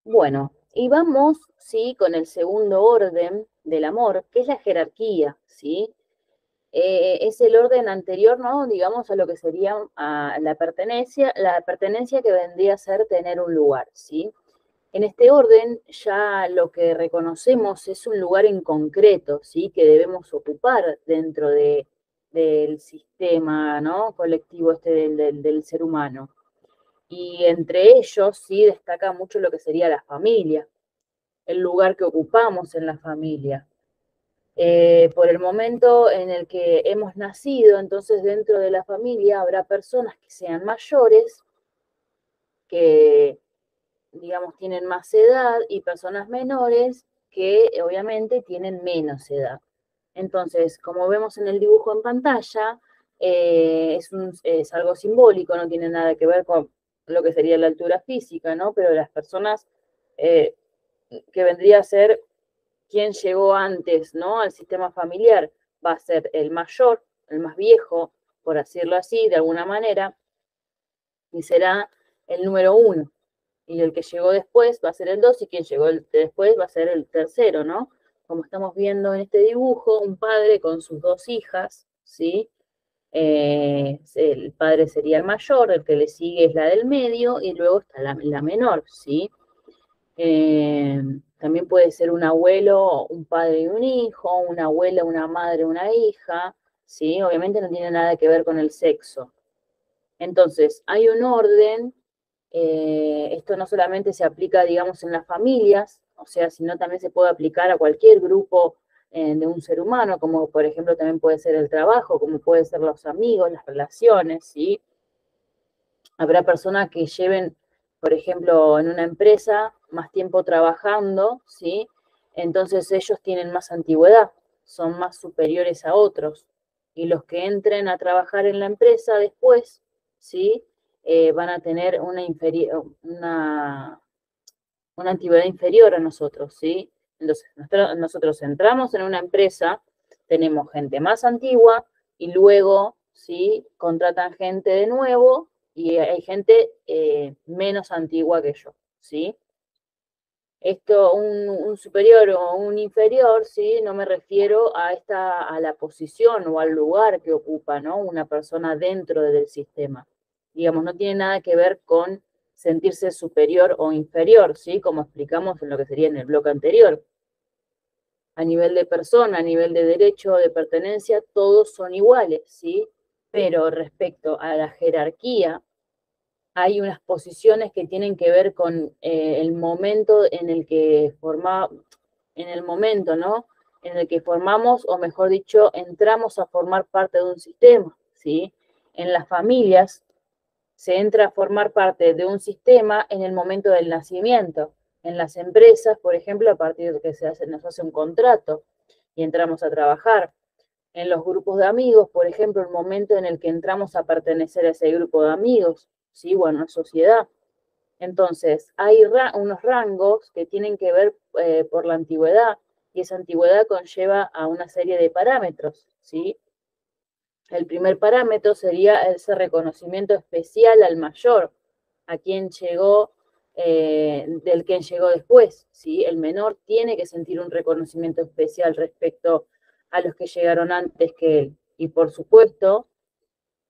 Bueno, y vamos, ¿sí? Con el segundo orden del amor, que es la jerarquía, ¿sí? Es el orden anterior, ¿no? Digamos, a lo que sería la pertenencia que vendría a ser tener un lugar, ¿sí? En este orden ya lo que reconocemos es un lugar en concreto, ¿sí? Que debemos ocupar dentro del sistema, ¿no? Colectivo este del ser humano. Y entre ellos, sí, destaca mucho lo que sería la familia, el lugar que ocupamos en la familia. Por el momento en el que hemos nacido, entonces dentro de la familia habrá personas que sean mayores, que digamos tienen más edad, y personas menores que obviamente tienen menos edad. Entonces, como vemos en el dibujo en pantalla, es algo simbólico, no tiene nada que ver con lo que sería la altura física, ¿no? Pero las personas eh, que vendría a ser quien llegó antes, ¿no? Al sistema familiar va a ser el mayor, el más viejo, por decirlo así, de alguna manera, y será el número uno. Y el que llegó después va a ser el dos, y quien llegó después va a ser el tercero, ¿no? Como estamos viendo en este dibujo, un padre con sus dos hijas, ¿sí? El padre sería el mayor, el que le sigue es la del medio, y luego está la menor, ¿sí? Eh, También puede ser un abuelo, un padre y un hijo, una abuela, una madre, una hija, ¿sí? Obviamente no tiene nada que ver con el sexo. Entonces, hay un orden, esto no solamente se aplica, digamos, en las familias, o sea, sino también se puede aplicar a cualquier grupo de un ser humano, como por ejemplo también puede ser el trabajo, como puede ser los amigos, las relaciones, ¿sí? Habrá personas que lleven, por ejemplo, en una empresa más tiempo trabajando, ¿sí? Entonces ellos tienen más antigüedad, son más superiores a otros. Y los que entren a trabajar en la empresa después, ¿sí? Van a tener una antigüedad inferior a nosotros, ¿sí? Entonces, nosotros entramos en una empresa, tenemos gente más antigua y luego, ¿sí? Contratan gente de nuevo y hay gente menos antigua que yo, ¿sí? Esto, un superior o un inferior, ¿sí? No me refiero a la posición o al lugar que ocupa, ¿no? Una persona dentro del sistema. Digamos, no tiene nada que ver con sentirse superior o inferior, ¿sí? Como explicamos en lo que sería en el bloque anterior. A nivel de persona, a nivel de derecho, de pertenencia, todos son iguales, ¿sí? Pero respecto a la jerarquía, hay unas posiciones que tienen que ver con el momento en el momento, ¿no? En el que formamos, o mejor dicho, entramos a formar parte de un sistema, ¿sí? En las familias se entra a formar parte de un sistema en el momento del nacimiento. En las empresas, por ejemplo, a partir de que nos hace un contrato y entramos a trabajar. En los grupos de amigos, por ejemplo, el momento en el que entramos a pertenecer a ese grupo de amigos, ¿sí? Bueno, sociedad. Entonces, hay unos rangos que tienen que ver por la antigüedad, y esa antigüedad conlleva a una serie de parámetros, ¿sí? El primer parámetro sería ese reconocimiento especial al mayor, a quien llegó, del quien llegó después, ¿sí? El menor tiene que sentir un reconocimiento especial respecto a los que llegaron antes que él. Y por supuesto,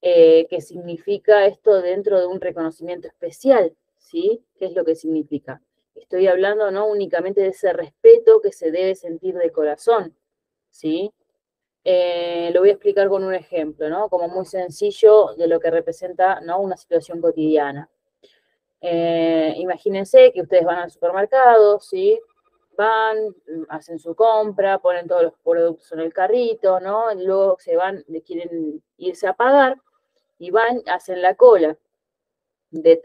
¿qué significa esto dentro de un reconocimiento especial? ¿Sí? ¿Qué es lo que significa? Estoy hablando no únicamente de ese respeto que se debe sentir de corazón, ¿sí? Lo voy a explicar con un ejemplo, ¿no? Como muy sencillo de lo que representa, ¿no? Una situación cotidiana. Imagínense que ustedes van al supermercado, ¿sí? Van, hacen su compra, ponen todos los productos en el carrito, ¿no? Y luego quieren irse a pagar y van, hacen la cola.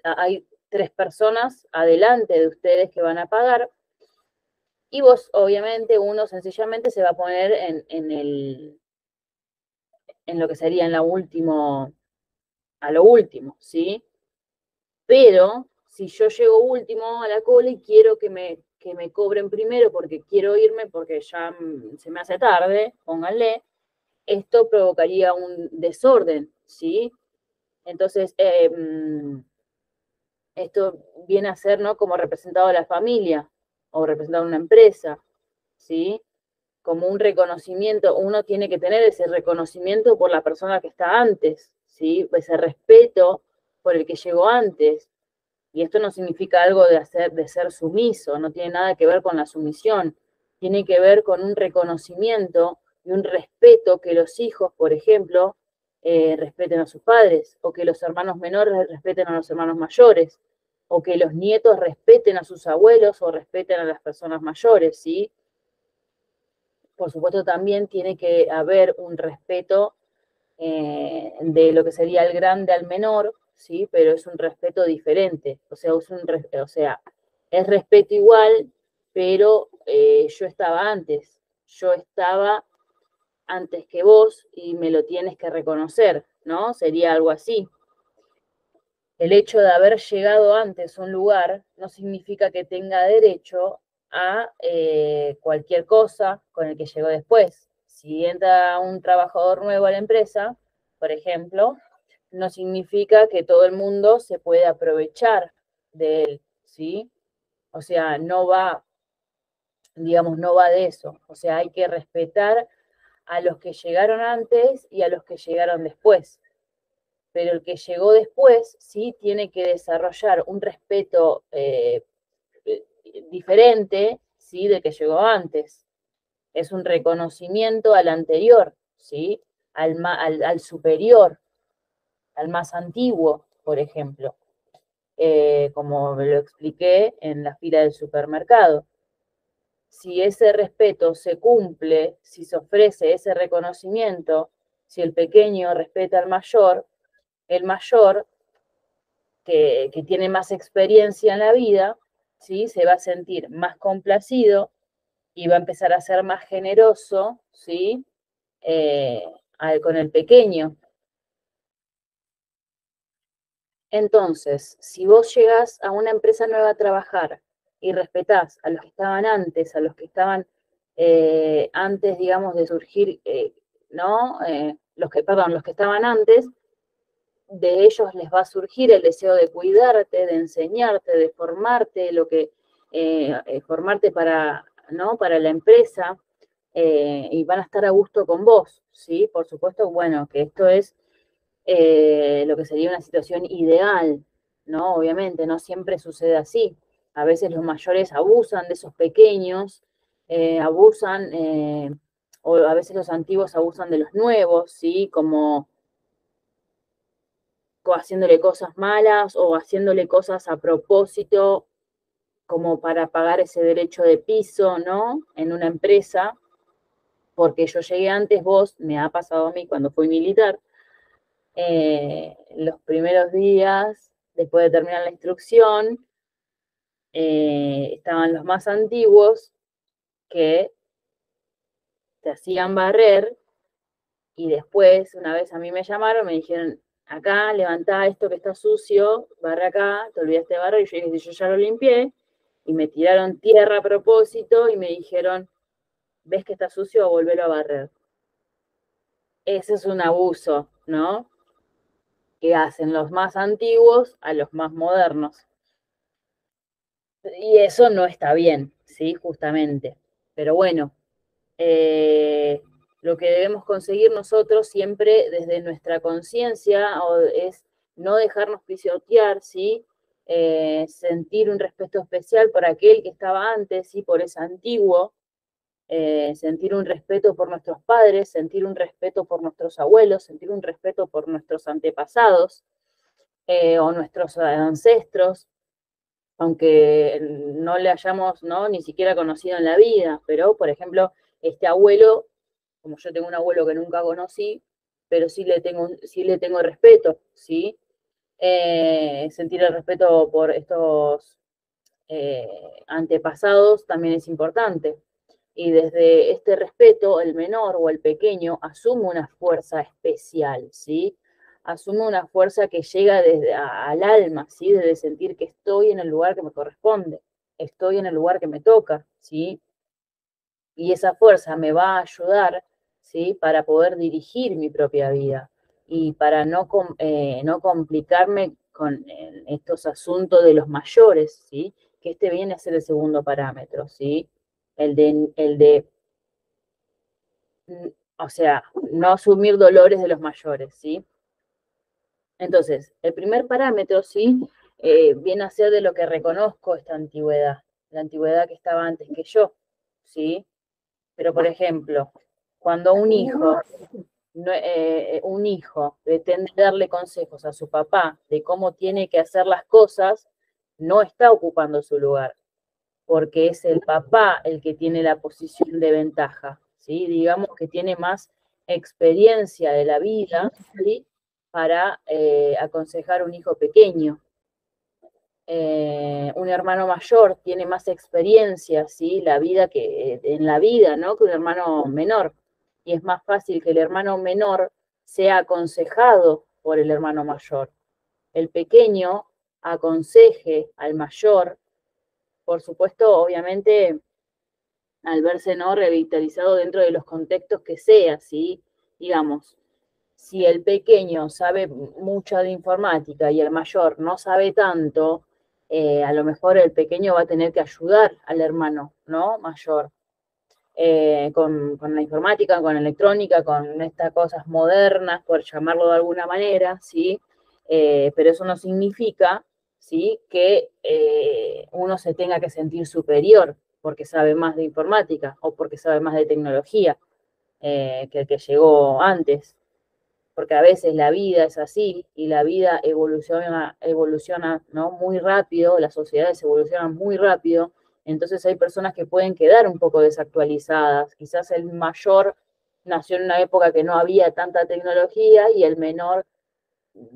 Hay tres personas adelante de ustedes que van a pagar, y vos, obviamente, uno sencillamente se va a poner en lo que sería a lo último, ¿sí? Pero si yo llego último a la cola y quiero que me cobren primero porque quiero irme, porque ya se me hace tarde, pónganle, esto provocaría un desorden, ¿sí? Entonces, Esto viene a ser, ¿no?, como representado a la familia o representado a una empresa, ¿sí? Como un reconocimiento, uno tiene que tener ese reconocimiento por la persona que está antes, ¿sí? Ese respeto por el que llegó antes. Y esto no significa algo de ser sumiso, no tiene nada que ver con la sumisión, tiene que ver con un reconocimiento y un respeto que los hijos, por ejemplo, respeten a sus padres, o que los hermanos menores respeten a los hermanos mayores, o que los nietos respeten a sus abuelos o respeten a las personas mayores, ¿sí? Por supuesto, también tiene que haber un respeto de lo que sería el grande al menor, ¿sí? Pero es un respeto diferente, o sea, es respeto igual, pero yo estaba antes que vos y me lo tienes que reconocer, ¿no? Sería algo así. El hecho de haber llegado antes a un lugar no significa que tenga derecho a cualquier cosa con el que llegó después. Si entra un trabajador nuevo a la empresa, por ejemplo, no significa que todo el mundo se puede aprovechar de él, ¿sí? O sea, no va, digamos, no va de eso. O sea, hay que respetar a los que llegaron antes y a los que llegaron después. Pero el que llegó después sí tiene que desarrollar un respeto diferente, ¿sí?, del que llegó antes. Es un reconocimiento al anterior, ¿sí? Al superior, al más antiguo, por ejemplo, como lo expliqué en la fila del supermercado. Si ese respeto se cumple, si se ofrece ese reconocimiento, si el pequeño respeta al mayor, el mayor que tiene más experiencia en la vida, ¿sí?, se va a sentir más complacido y va a empezar a ser más generoso, ¿sí?, eh, con el pequeño. Entonces, si vos llegás a una empresa nueva a trabajar y respetás a los que estaban antes, a los que estaban antes, digamos, de surgir, ¿no? Los que estaban antes, de ellos les va a surgir el deseo de cuidarte, de enseñarte, de formarte, formarte para, ¿no?, para la empresa, y van a estar a gusto con vos, ¿sí? Por supuesto, bueno, que esto es lo que sería una situación ideal, ¿no? Obviamente, no siempre sucede así. A veces los mayores abusan de esos pequeños, abusan, o a veces los antiguos abusan de los nuevos, ¿sí? Como haciéndole cosas malas o haciéndole cosas a propósito como para pagar ese derecho de piso, ¿no?, en una empresa, porque yo llegué antes, vos, me ha pasado a mí cuando fui militar, los primeros días, después de terminar la instrucción, estaban los más antiguos que te hacían barrer y después, una vez a mí me llamaron, me dijeron, acá, levantá esto que está sucio, barre acá, te olvidaste de barrer, y yo dije, yo ya lo limpié, y me tiraron tierra a propósito y me dijeron, ves que está sucio, volvelo a barrer. Ese es un abuso, ¿no?, que hacen los más antiguos a los más modernos. Y eso no está bien, ¿sí? Justamente. Pero bueno, lo que debemos conseguir nosotros siempre desde nuestra conciencia es no dejarnos pisotear, ¿sí? Sentir un respeto especial por aquel que estaba antes, ¿sí?, por ese antiguo, sentir un respeto por nuestros padres, sentir un respeto por nuestros abuelos, sentir un respeto por nuestros antepasados o nuestros ancestros, aunque no le hayamos, ¿no?, ni siquiera conocido en la vida, pero, por ejemplo, este abuelo, como yo tengo un abuelo que nunca conocí, pero sí le tengo respeto, ¿sí? Sentir el respeto por estos antepasados también es importante. Y desde este respeto, el menor o el pequeño asume una fuerza especial, ¿sí? Asume una fuerza que llega al alma, ¿sí? Desde sentir que estoy en el lugar que me corresponde, estoy en el lugar que me toca, ¿sí? Y esa fuerza me va a ayudar, ¿sí?, para poder dirigir mi propia vida y para no complicarme estos asuntos de los mayores, ¿sí? Que este viene a ser el segundo parámetro, ¿sí? O sea, no asumir dolores de los mayores, ¿sí? Entonces, el primer parámetro, ¿sí? Viene a ser de lo que reconozco esta antigüedad, la antigüedad que estaba antes que yo, ¿sí? Pero, por ejemplo, cuando un hijo pretende darle consejos a su papá de cómo tiene que hacer las cosas, no está ocupando su lugar, porque es el papá el que tiene la posición de ventaja, ¿sí? Digamos que tiene más experiencia de la vida, ¿sí? Para aconsejar a un hijo pequeño. Un hermano mayor tiene más experiencia, ¿sí? En la vida, ¿no? Que un hermano menor. Y es más fácil que el hermano menor sea aconsejado por el hermano mayor. El pequeño aconseje al mayor, por supuesto, obviamente, al verse no revitalizado dentro de los contextos que sea, ¿sí? Digamos, si el pequeño sabe mucho de informática y el mayor no sabe tanto, a lo mejor el pequeño va a tener que ayudar al hermano, ¿no? Mayor. Con la informática, con la electrónica, con estas cosas modernas, por llamarlo de alguna manera, ¿sí? Pero eso no significa, ¿sí? Que uno se tenga que sentir superior porque sabe más de informática o porque sabe más de tecnología que el que llegó antes, porque a veces la vida es así y la vida evoluciona, ¿no? Muy rápido, las sociedades evolucionan muy rápido, entonces hay personas que pueden quedar un poco desactualizadas. Quizás el mayor nació en una época que no había tanta tecnología y el menor,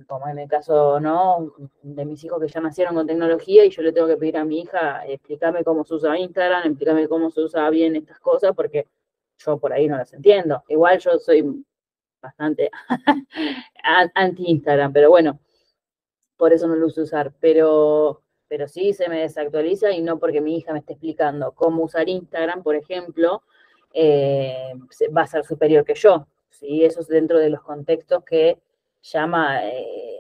como en el caso, ¿no? De mis hijos que ya nacieron con tecnología y yo le tengo que pedir a mi hija, explícame cómo se usa Instagram, explícame cómo se usa bien estas cosas, porque yo por ahí no las entiendo. Igual yo soy bastante anti-Instagram, pero bueno, por eso no lo uso usar, pero sí se me desactualiza y no porque mi hija me esté explicando cómo usar Instagram, por ejemplo, va a ser superior que yo, ¿sí? Eso es dentro de los contextos que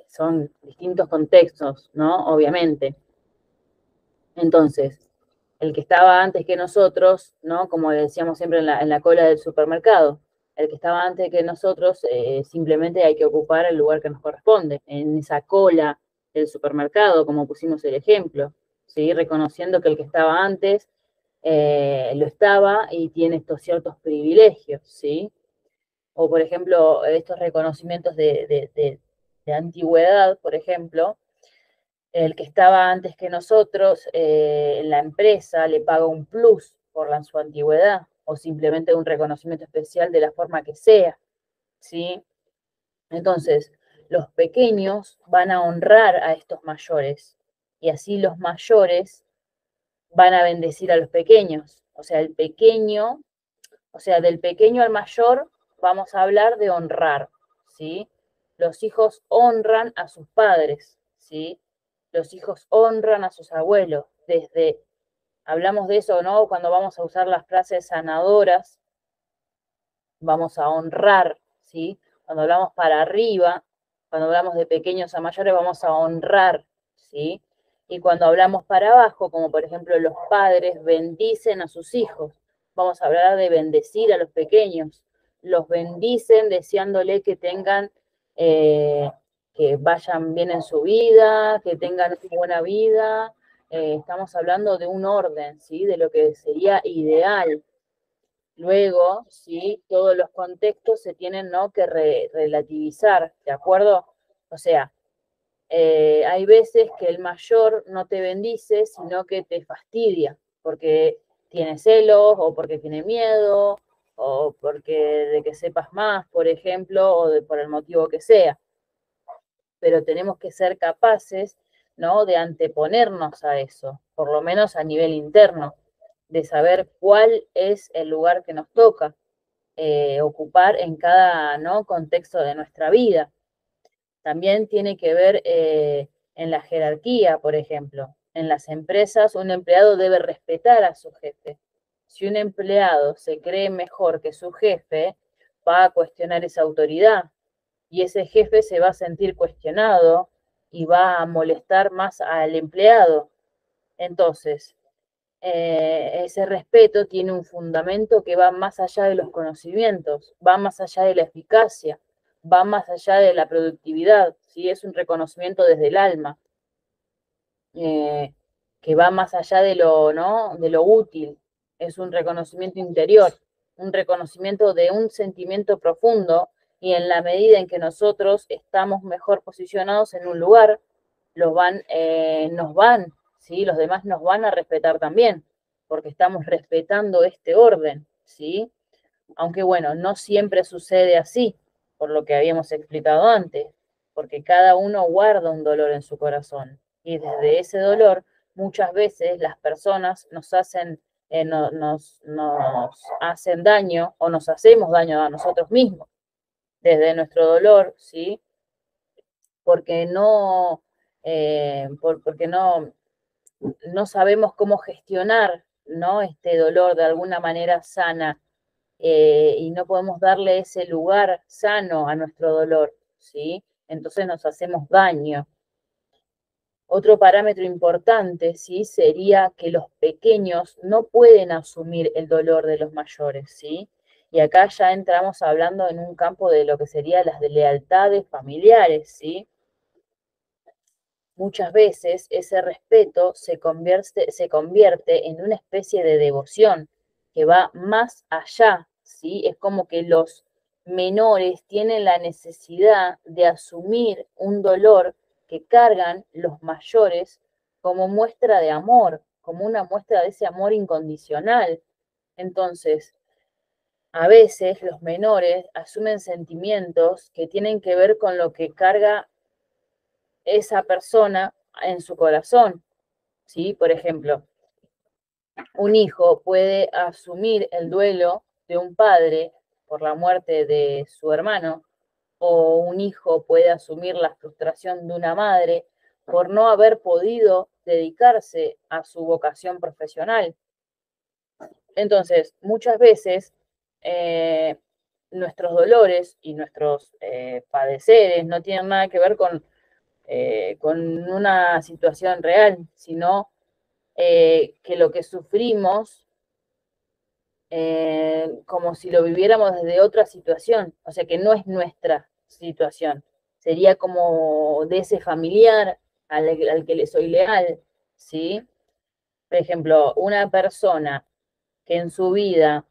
son distintos contextos, ¿no? Obviamente. Entonces, el que estaba antes que nosotros, ¿no? Como decíamos siempre en la cola del supermercado, el que estaba antes que nosotros, simplemente hay que ocupar el lugar que nos corresponde, en esa cola del supermercado, como pusimos el ejemplo, ¿sí? Reconociendo que el que estaba antes lo estaba y tiene estos ciertos privilegios, ¿sí? O, por ejemplo, estos reconocimientos de antigüedad, por ejemplo, el que estaba antes que nosotros, la empresa le paga un plus por su antigüedad o simplemente un reconocimiento especial de la forma que sea, ¿sí? Entonces, los pequeños van a honrar a estos mayores y así los mayores van a bendecir a los pequeños. O sea, del pequeño al mayor vamos a hablar de honrar, ¿sí? Los hijos honran a sus padres, ¿sí? Los hijos honran a sus abuelos. Hablamos de eso, ¿no? Cuando vamos a usar las frases sanadoras, vamos a honrar, ¿sí? Cuando hablamos para arriba, cuando hablamos de pequeños a mayores, vamos a honrar, ¿sí? Y cuando hablamos para abajo, como por ejemplo los padres bendicen a sus hijos, vamos a hablar de bendecir a los pequeños. Los bendicen deseándole que tengan, que vayan bien en su vida, que tengan una buena vida. Estamos hablando de un orden, ¿sí? De lo que sería ideal. Luego, ¿sí? Todos los contextos se tienen, ¿no? que relativizar, ¿de acuerdo? O sea, hay veces que el mayor no te bendice, sino que te fastidia, porque tiene celos, o porque tiene miedo, o porque de que sepas más, por ejemplo, por el motivo que sea. Pero tenemos que ser capaces, ¿no? De anteponernos a eso, por lo menos a nivel interno, de saber cuál es el lugar que nos toca ocupar en cada, ¿no? contexto de nuestra vida. También tiene que ver en la jerarquía, por ejemplo. En las empresas, un empleado debe respetar a su jefe. Si un empleado se cree mejor que su jefe, va a cuestionar esa autoridad y ese jefe se va a sentir cuestionado y va a molestar más al empleado. Entonces, ese respeto tiene un fundamento que va más allá de los conocimientos, va más allá de la eficacia, va más allá de la productividad, ¿sí? Es un reconocimiento desde el alma, eh, que va más allá de lo, ¿no? De lo útil, es un reconocimiento interior, un reconocimiento de un sentimiento profundo, y en la medida en que nosotros estamos mejor posicionados en un lugar, nos van, ¿sí? Los demás nos van a respetar también, porque estamos respetando este orden, ¿sí? Aunque bueno, no siempre sucede así, por lo que habíamos explicado antes, porque cada uno guarda un dolor en su corazón, y desde ese dolor muchas veces las personas nos hacen daño o nos hacemos daño a nosotros mismos, desde nuestro dolor, ¿sí? Porque porque no sabemos cómo gestionar, ¿no? Este dolor de alguna manera sana, y no podemos darle ese lugar sano a nuestro dolor, ¿sí? Entonces nos hacemos daño. Otro parámetro importante, ¿sí? Sería que los pequeños no pueden asumir el dolor de los mayores, ¿sí? Y acá ya entramos hablando en un campo de lo que serían las lealtades familiares, ¿sí? Muchas veces ese respeto se convierte en una especie de devoción que va más allá, ¿sí? Es como que los menores tienen la necesidad de asumir un dolor que cargan los mayores como muestra de amor, como una muestra de ese amor incondicional. Entonces, a veces los menores asumen sentimientos que tienen que ver con lo que carga esa persona en su corazón, ¿sí? Por ejemplo, un hijo puede asumir el duelo de un padre por la muerte de su hermano, o un hijo puede asumir la frustración de una madre por no haber podido dedicarse a su vocación profesional. Entonces, muchas veces eh, nuestros dolores y nuestros padeceres no tienen nada que ver con una situación real, sino que lo que sufrimos como si lo viviéramos desde otra situación, o sea que no es nuestra situación, sería como de ese familiar al que le soy leal, ¿sí? Por ejemplo, una persona que en su vida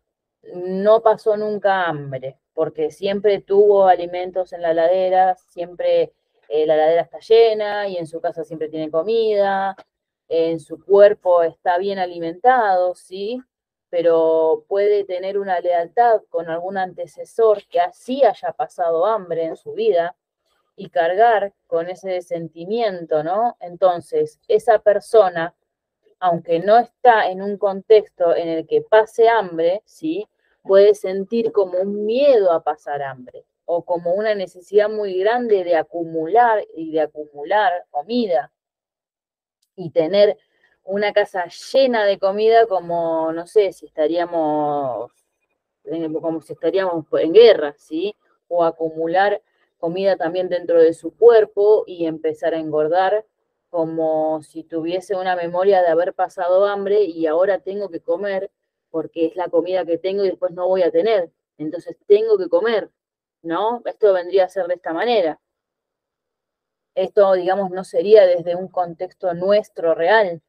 no pasó nunca hambre, porque siempre tuvo alimentos en la heladera, siempre la heladera está llena y en su casa siempre tiene comida, en su cuerpo está bien alimentado, ¿sí? Pero puede tener una lealtad con algún antecesor que así haya pasado hambre en su vida y cargar con ese sentimiento, ¿no? Entonces, esa persona, aunque no está en un contexto en el que pase hambre, ¿sí? Puede sentir como un miedo a pasar hambre o como una necesidad muy grande de acumular y de acumular comida y tener una casa llena de comida como, no sé, si estaríamos, como si estaríamos en guerra, ¿sí? O acumular comida también dentro de su cuerpo y empezar a engordar como si tuviese una memoria de haber pasado hambre y ahora tengo que comer porque es la comida que tengo y después no voy a tener. Entonces tengo que comer, ¿no? Esto vendría a ser de esta manera. Esto, digamos, no sería desde un contexto nuestro real,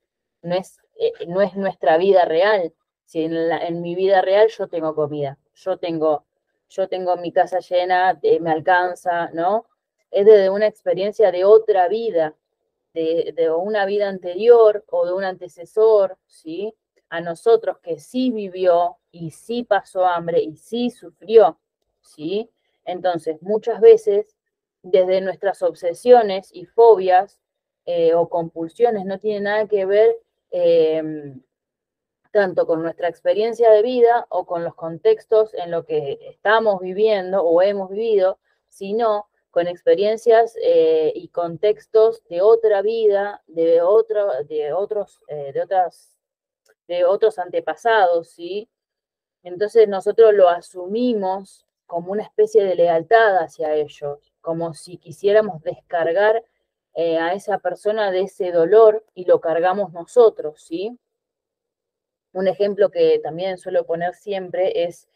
no es nuestra vida real. Si en mi vida real yo tengo comida, yo tengo mi casa llena, me alcanza, ¿no? Es desde una experiencia de otra vida, de una vida anterior o de un antecesor, ¿sí? A nosotros que sí vivió y sí pasó hambre y sí sufrió, ¿sí? Entonces, muchas veces, desde nuestras obsesiones y fobias o compulsiones, no tiene nada que ver eh, tanto con nuestra experiencia de vida o con los contextos en los que estamos viviendo o hemos vivido, sino con experiencias y contextos de otra vida, de otros antepasados, ¿sí? Entonces nosotros lo asumimos como una especie de lealtad hacia ellos, como si quisiéramos descargar a esa persona de ese dolor y lo cargamos nosotros, ¿sí? Un ejemplo que también suelo poner siempre es,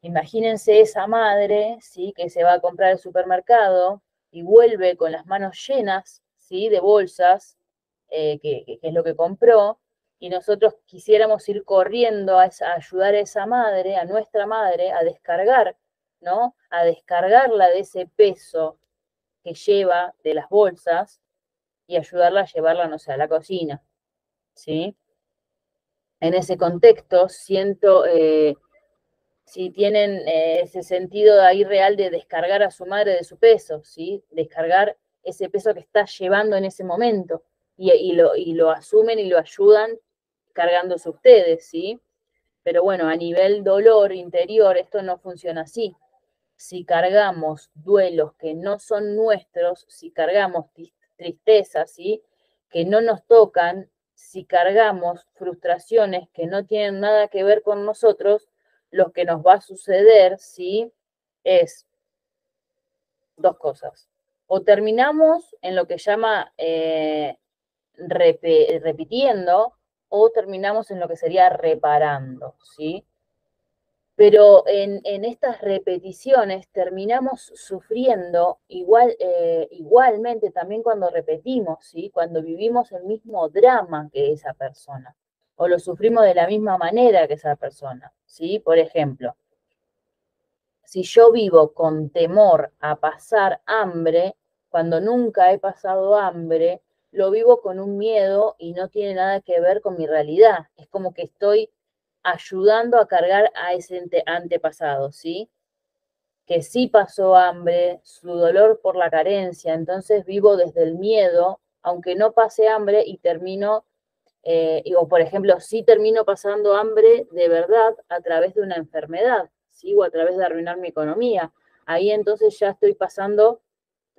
imagínense esa madre, ¿sí? Que se va a comprar al supermercado y vuelve con las manos llenas, ¿sí? De bolsas, que es lo que compró, y nosotros quisiéramos ir corriendo a ayudar a esa madre, a nuestra madre, a descargar, ¿no? A descargarla de ese peso que lleva de las bolsas y ayudarla a llevarla, no sé, a la cocina, ¿sí? En ese contexto siento, si tienen ese sentido ahí real de descargar a su madre de su peso, ¿sí? Descargar ese peso que está llevando en ese momento y lo asumen y lo ayudan cargándose ustedes, ¿sí? Pero bueno, a nivel dolor interior esto no funciona así. Si cargamos duelos que no son nuestros, si cargamos tristezas, ¿sí? Que no nos tocan, si cargamos frustraciones que no tienen nada que ver con nosotros, lo que nos va a suceder, ¿sí? Es dos cosas. O terminamos en lo que llama repitiendo, o terminamos en lo que sería reparando, ¿sí? Pero en estas repeticiones terminamos sufriendo igualmente también cuando repetimos, ¿sí? Cuando vivimos el mismo drama que esa persona, o lo sufrimos de la misma manera que esa persona, ¿sí? Por ejemplo, si yo vivo con temor a pasar hambre, cuando nunca he pasado hambre, lo vivo con un miedo y no tiene nada que ver con mi realidad. Es como que estoy ayudando a cargar a ese antepasado, ¿sí? Que sí pasó hambre, su dolor por la carencia, entonces vivo desde el miedo, aunque no pase hambre y termino, o por ejemplo, sí termino pasando hambre de verdad a través de una enfermedad, ¿sí? O a través de arruinar mi economía. Ahí entonces ya estoy pasando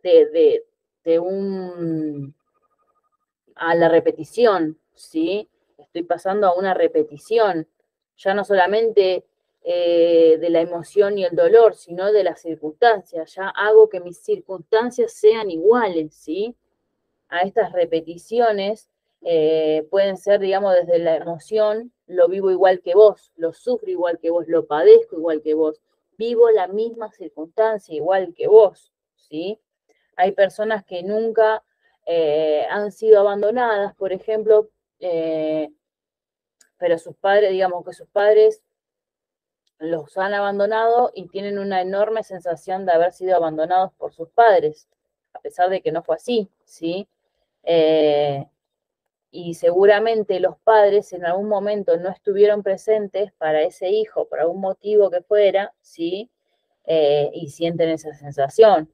de, de, de un a la repetición, ¿sí? Estoy pasando a una repetición, ya no solamente de la emoción y el dolor, sino de las circunstancias. Ya hago que mis circunstancias sean iguales, ¿sí? A estas repeticiones pueden ser, digamos, desde la emoción, lo vivo igual que vos, lo sufro igual que vos, lo padezco igual que vos, vivo la misma circunstancia igual que vos, ¿sí? Hay personas que nunca han sido abandonadas, por ejemplo, eh, pero sus padres, digamos que sus padres los han abandonado y tienen una enorme sensación de haber sido abandonados por sus padres, a pesar de que no fue así, ¿sí? Eh, y seguramente los padres en algún momento no estuvieron presentes para ese hijo, por algún motivo que fuera, ¿sí? Y sienten esa sensación.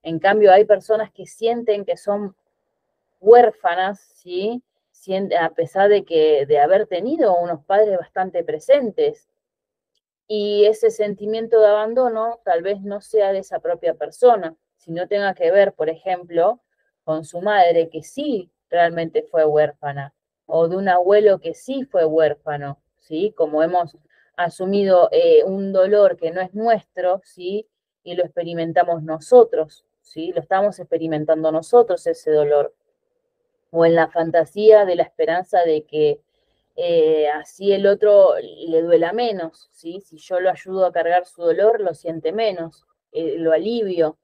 En cambio, hay personas que sienten que son huérfanas, ¿sí? A pesar de haber tenido unos padres bastante presentes. Y ese sentimiento de abandono tal vez no sea de esa propia persona, sino tenga que ver, por ejemplo, con su madre que sí realmente fue huérfana, o de un abuelo que sí fue huérfano, ¿sí? Como hemos asumido un dolor que no es nuestro, ¿sí? Y lo experimentamos nosotros, ¿sí? Lo estamos experimentando nosotros ese dolor, o en la fantasía de la esperanza de que así el otro le duela menos, ¿sí? Si yo lo ayudo a cargar su dolor, lo siente menos, lo alivio.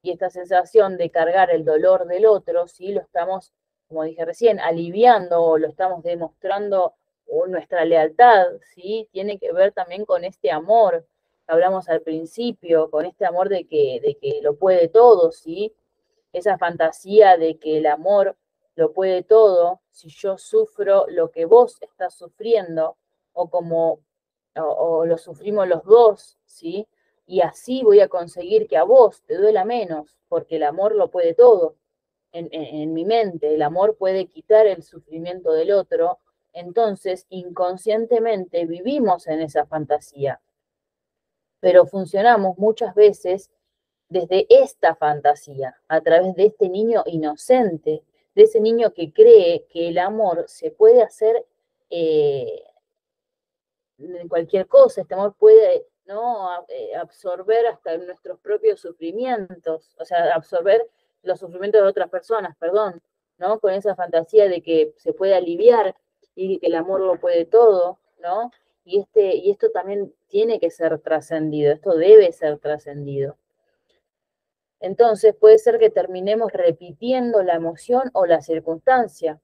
Y esta sensación de cargar el dolor del otro, ¿sí? Lo estamos, como dije recién, aliviando o lo estamos demostrando o nuestra lealtad, ¿sí? Tiene que ver también con este amor que hablamos al principio, con este amor de que lo puede todo, ¿sí? Esa fantasía de que el amor lo puede todo, si yo sufro lo que vos estás sufriendo, o como o lo sufrimos los dos, ¿sí? Y así voy a conseguir que a vos te duela menos, porque el amor lo puede todo. En mi mente, el amor puede quitar el sufrimiento del otro, entonces inconscientemente vivimos en esa fantasía, pero funcionamos muchas veces desde esta fantasía, a través de este niño inocente, de ese niño que cree que el amor se puede hacer eh, en cualquier cosa, este amor puede, ¿no? Absorber hasta nuestros propios sufrimientos, o sea, absorber los sufrimientos de otras personas, perdón, ¿no? Con esa fantasía de que se puede aliviar y que el amor lo puede todo, ¿no? Y esto también tiene que ser trascendido, esto debe ser trascendido. Entonces puede ser que terminemos repitiendo la emoción o la circunstancia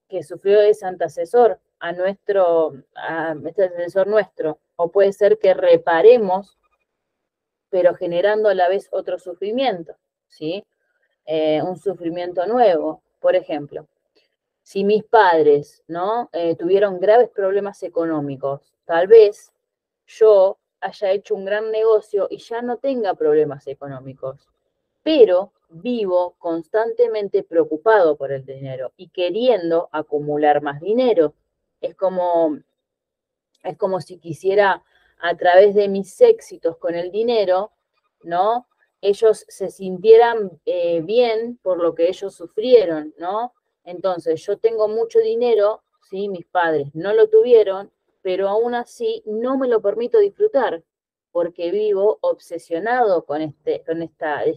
que sufrió ese antecesor a este antecesor nuestro, o puede ser que reparemos, pero generando a la vez otro sufrimiento, ¿sí? Un sufrimiento nuevo. Por ejemplo, si mis padres, ¿no? Tuvieron graves problemas económicos, tal vez yo haya hecho un gran negocio y ya no tenga problemas económicos, pero vivo constantemente preocupado por el dinero y queriendo acumular más dinero. Es como, es como si quisiera, a través de mis éxitos con el dinero, ¿no? Ellos se sintieran bien por lo que ellos sufrieron, ¿no? Entonces, yo tengo mucho dinero, ¿sí? Mis padres no lo tuvieron, pero aún así no me lo permito disfrutar, porque vivo obsesionado con este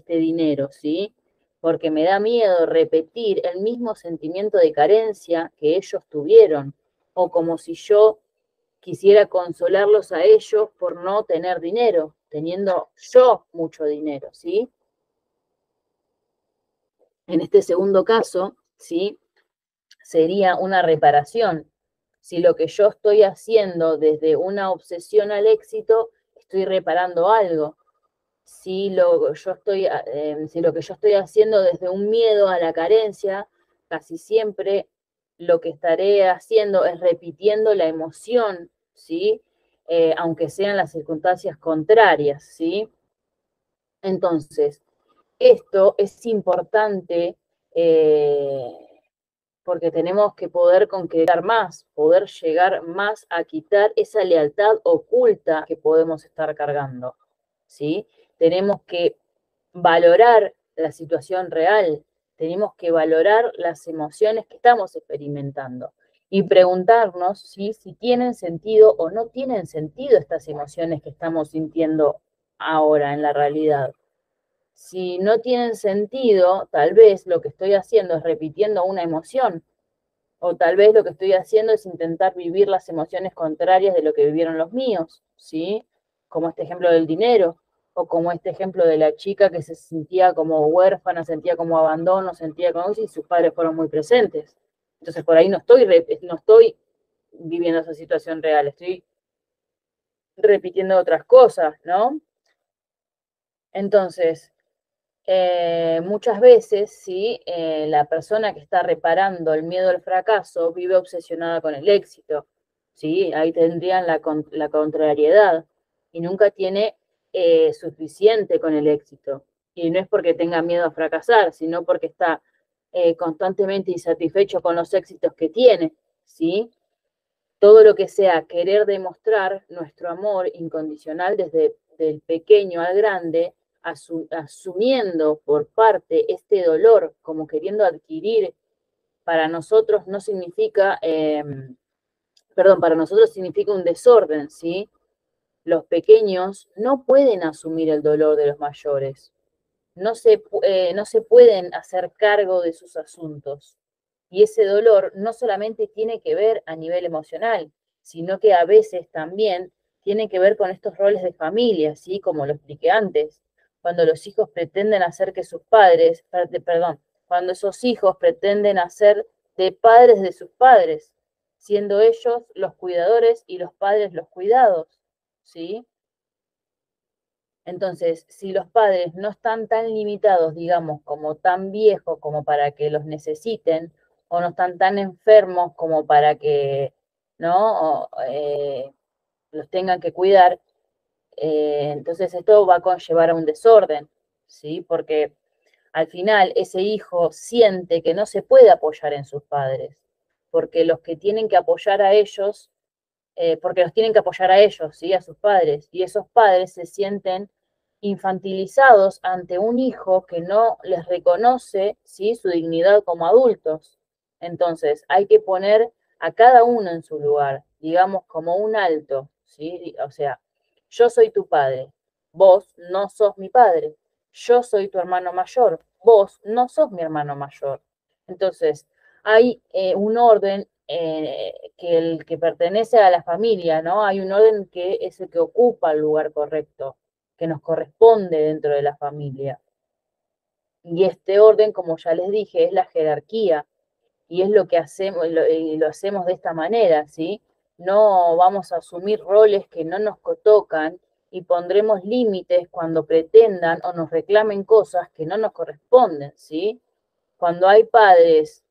dinero, ¿sí? Porque me da miedo repetir el mismo sentimiento de carencia que ellos tuvieron, o como si yo quisiera consolarlos a ellos por no tener dinero, teniendo yo mucho dinero, ¿sí? En este segundo caso, ¿sí? Sería una reparación. Si lo que yo estoy haciendo desde una obsesión al éxito, estoy reparando algo. Si lo que yo estoy haciendo desde un miedo a la carencia, casi siempre lo que estaré haciendo es repitiendo la emoción, ¿sí? Aunque sean las circunstancias contrarias, ¿sí? Entonces, esto es importante eh, porque tenemos que poder concretar más, poder llegar más a quitar esa lealtad oculta que podemos estar cargando, ¿sí? Tenemos que valorar la situación real, tenemos que valorar las emociones que estamos experimentando y preguntarnos si tienen sentido o no tienen sentido estas emociones que estamos sintiendo ahora en la realidad. Si no tienen sentido, tal vez lo que estoy haciendo es repitiendo una emoción, o tal vez lo que estoy haciendo es intentar vivir las emociones contrarias de lo que vivieron los míos, ¿sí? Como este ejemplo del dinero, o como este ejemplo de la chica que se sentía como huérfana, sentía como abandono, sentía como si sus padres fueron muy presentes. Entonces por ahí no estoy viviendo esa situación real, estoy repitiendo otras cosas, ¿no? Entonces, muchas veces, ¿sí? La persona que está reparando el miedo al fracaso vive obsesionada con el éxito, ¿sí? Ahí tendrían la contrariedad y nunca tiene suficiente con el éxito. Y no es porque tenga miedo a fracasar, sino porque está constantemente insatisfecho con los éxitos que tiene, ¿sí? Todo lo que sea querer demostrar nuestro amor incondicional desde el pequeño al grande, asumiendo por parte este dolor como queriendo adquirir, para nosotros no significa, para nosotros significa un desorden, ¿sí? Los pequeños no pueden asumir el dolor de los mayores, no se pueden hacer cargo de sus asuntos. Y ese dolor no solamente tiene que ver a nivel emocional, sino que a veces también tiene que ver con estos roles de familia, ¿sí? Como lo expliqué antes, cuando los hijos pretenden hacer que sus padres, perdón, cuando esos hijos pretenden hacer de padres de sus padres, siendo ellos los cuidadores y los padres los cuidados, ¿sí? Entonces, si los padres no están tan limitados, digamos, como tan viejos como para que los necesiten, o no están tan enfermos como para que, ¿no? Los tengan que cuidar, entonces esto va a conllevar a un desorden, ¿sí? Porque al final ese hijo siente que no se puede apoyar en sus padres, porque los que tienen que apoyar a ellos, porque los tienen que apoyar a ellos, ¿sí? A sus padres, y esos padres se sienten infantilizados ante un hijo que no les reconoce, ¿sí? Su dignidad como adultos. Entonces, hay que poner a cada uno en su lugar, digamos, como un alto, ¿sí? O sea, yo soy tu padre, vos no sos mi padre, yo soy tu hermano mayor, vos no sos mi hermano mayor. Entonces, hay un orden que el que pertenece a la familia, ¿no? Hay un orden que es el que ocupa el lugar correcto, que nos corresponde dentro de la familia. Y este orden, como ya les dije, es la jerarquía y es lo que hacemos, y lo hacemos de esta manera, ¿sí? No vamos a asumir roles que no nos tocan y pondremos límites cuando pretendan o nos reclamen cosas que no nos corresponden, ¿sí? Cuando hay padres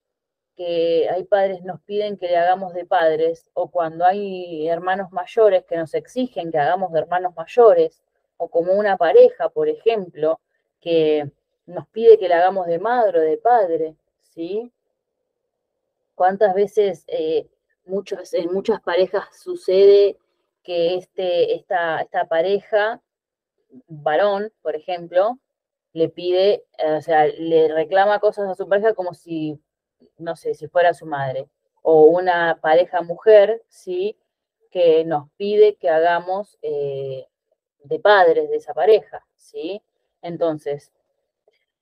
nos piden que le hagamos de padres, o cuando hay hermanos mayores que nos exigen que hagamos de hermanos mayores, o como una pareja, por ejemplo, que nos pide que le hagamos de madre o de padre, ¿sí? ¿Cuántas veces en muchas parejas sucede que esta pareja, varón, por ejemplo, le pide, o sea, le reclama cosas a su pareja como si, no sé, si fuera su madre? O una pareja mujer, ¿sí? Que nos pide que hagamos de padres de esa pareja, ¿sí? Entonces,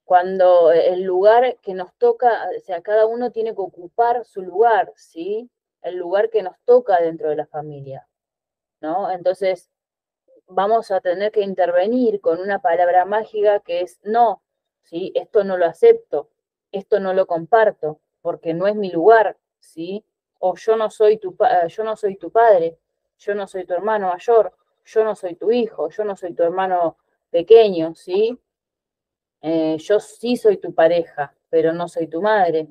cuando el lugar que nos toca, o sea, cada uno tiene que ocupar su lugar, ¿sí? El lugar que nos toca dentro de la familia, ¿no? Entonces, vamos a tener que intervenir con una palabra mágica que es no, ¿sí? Esto no lo acepto, esto no lo comparto, porque no es mi lugar, ¿sí? O yo no soy tu padre, yo no soy tu hermano mayor, yo no soy tu hijo, yo no soy tu hermano pequeño, ¿sí? Yo sí soy tu pareja, pero no soy tu madre,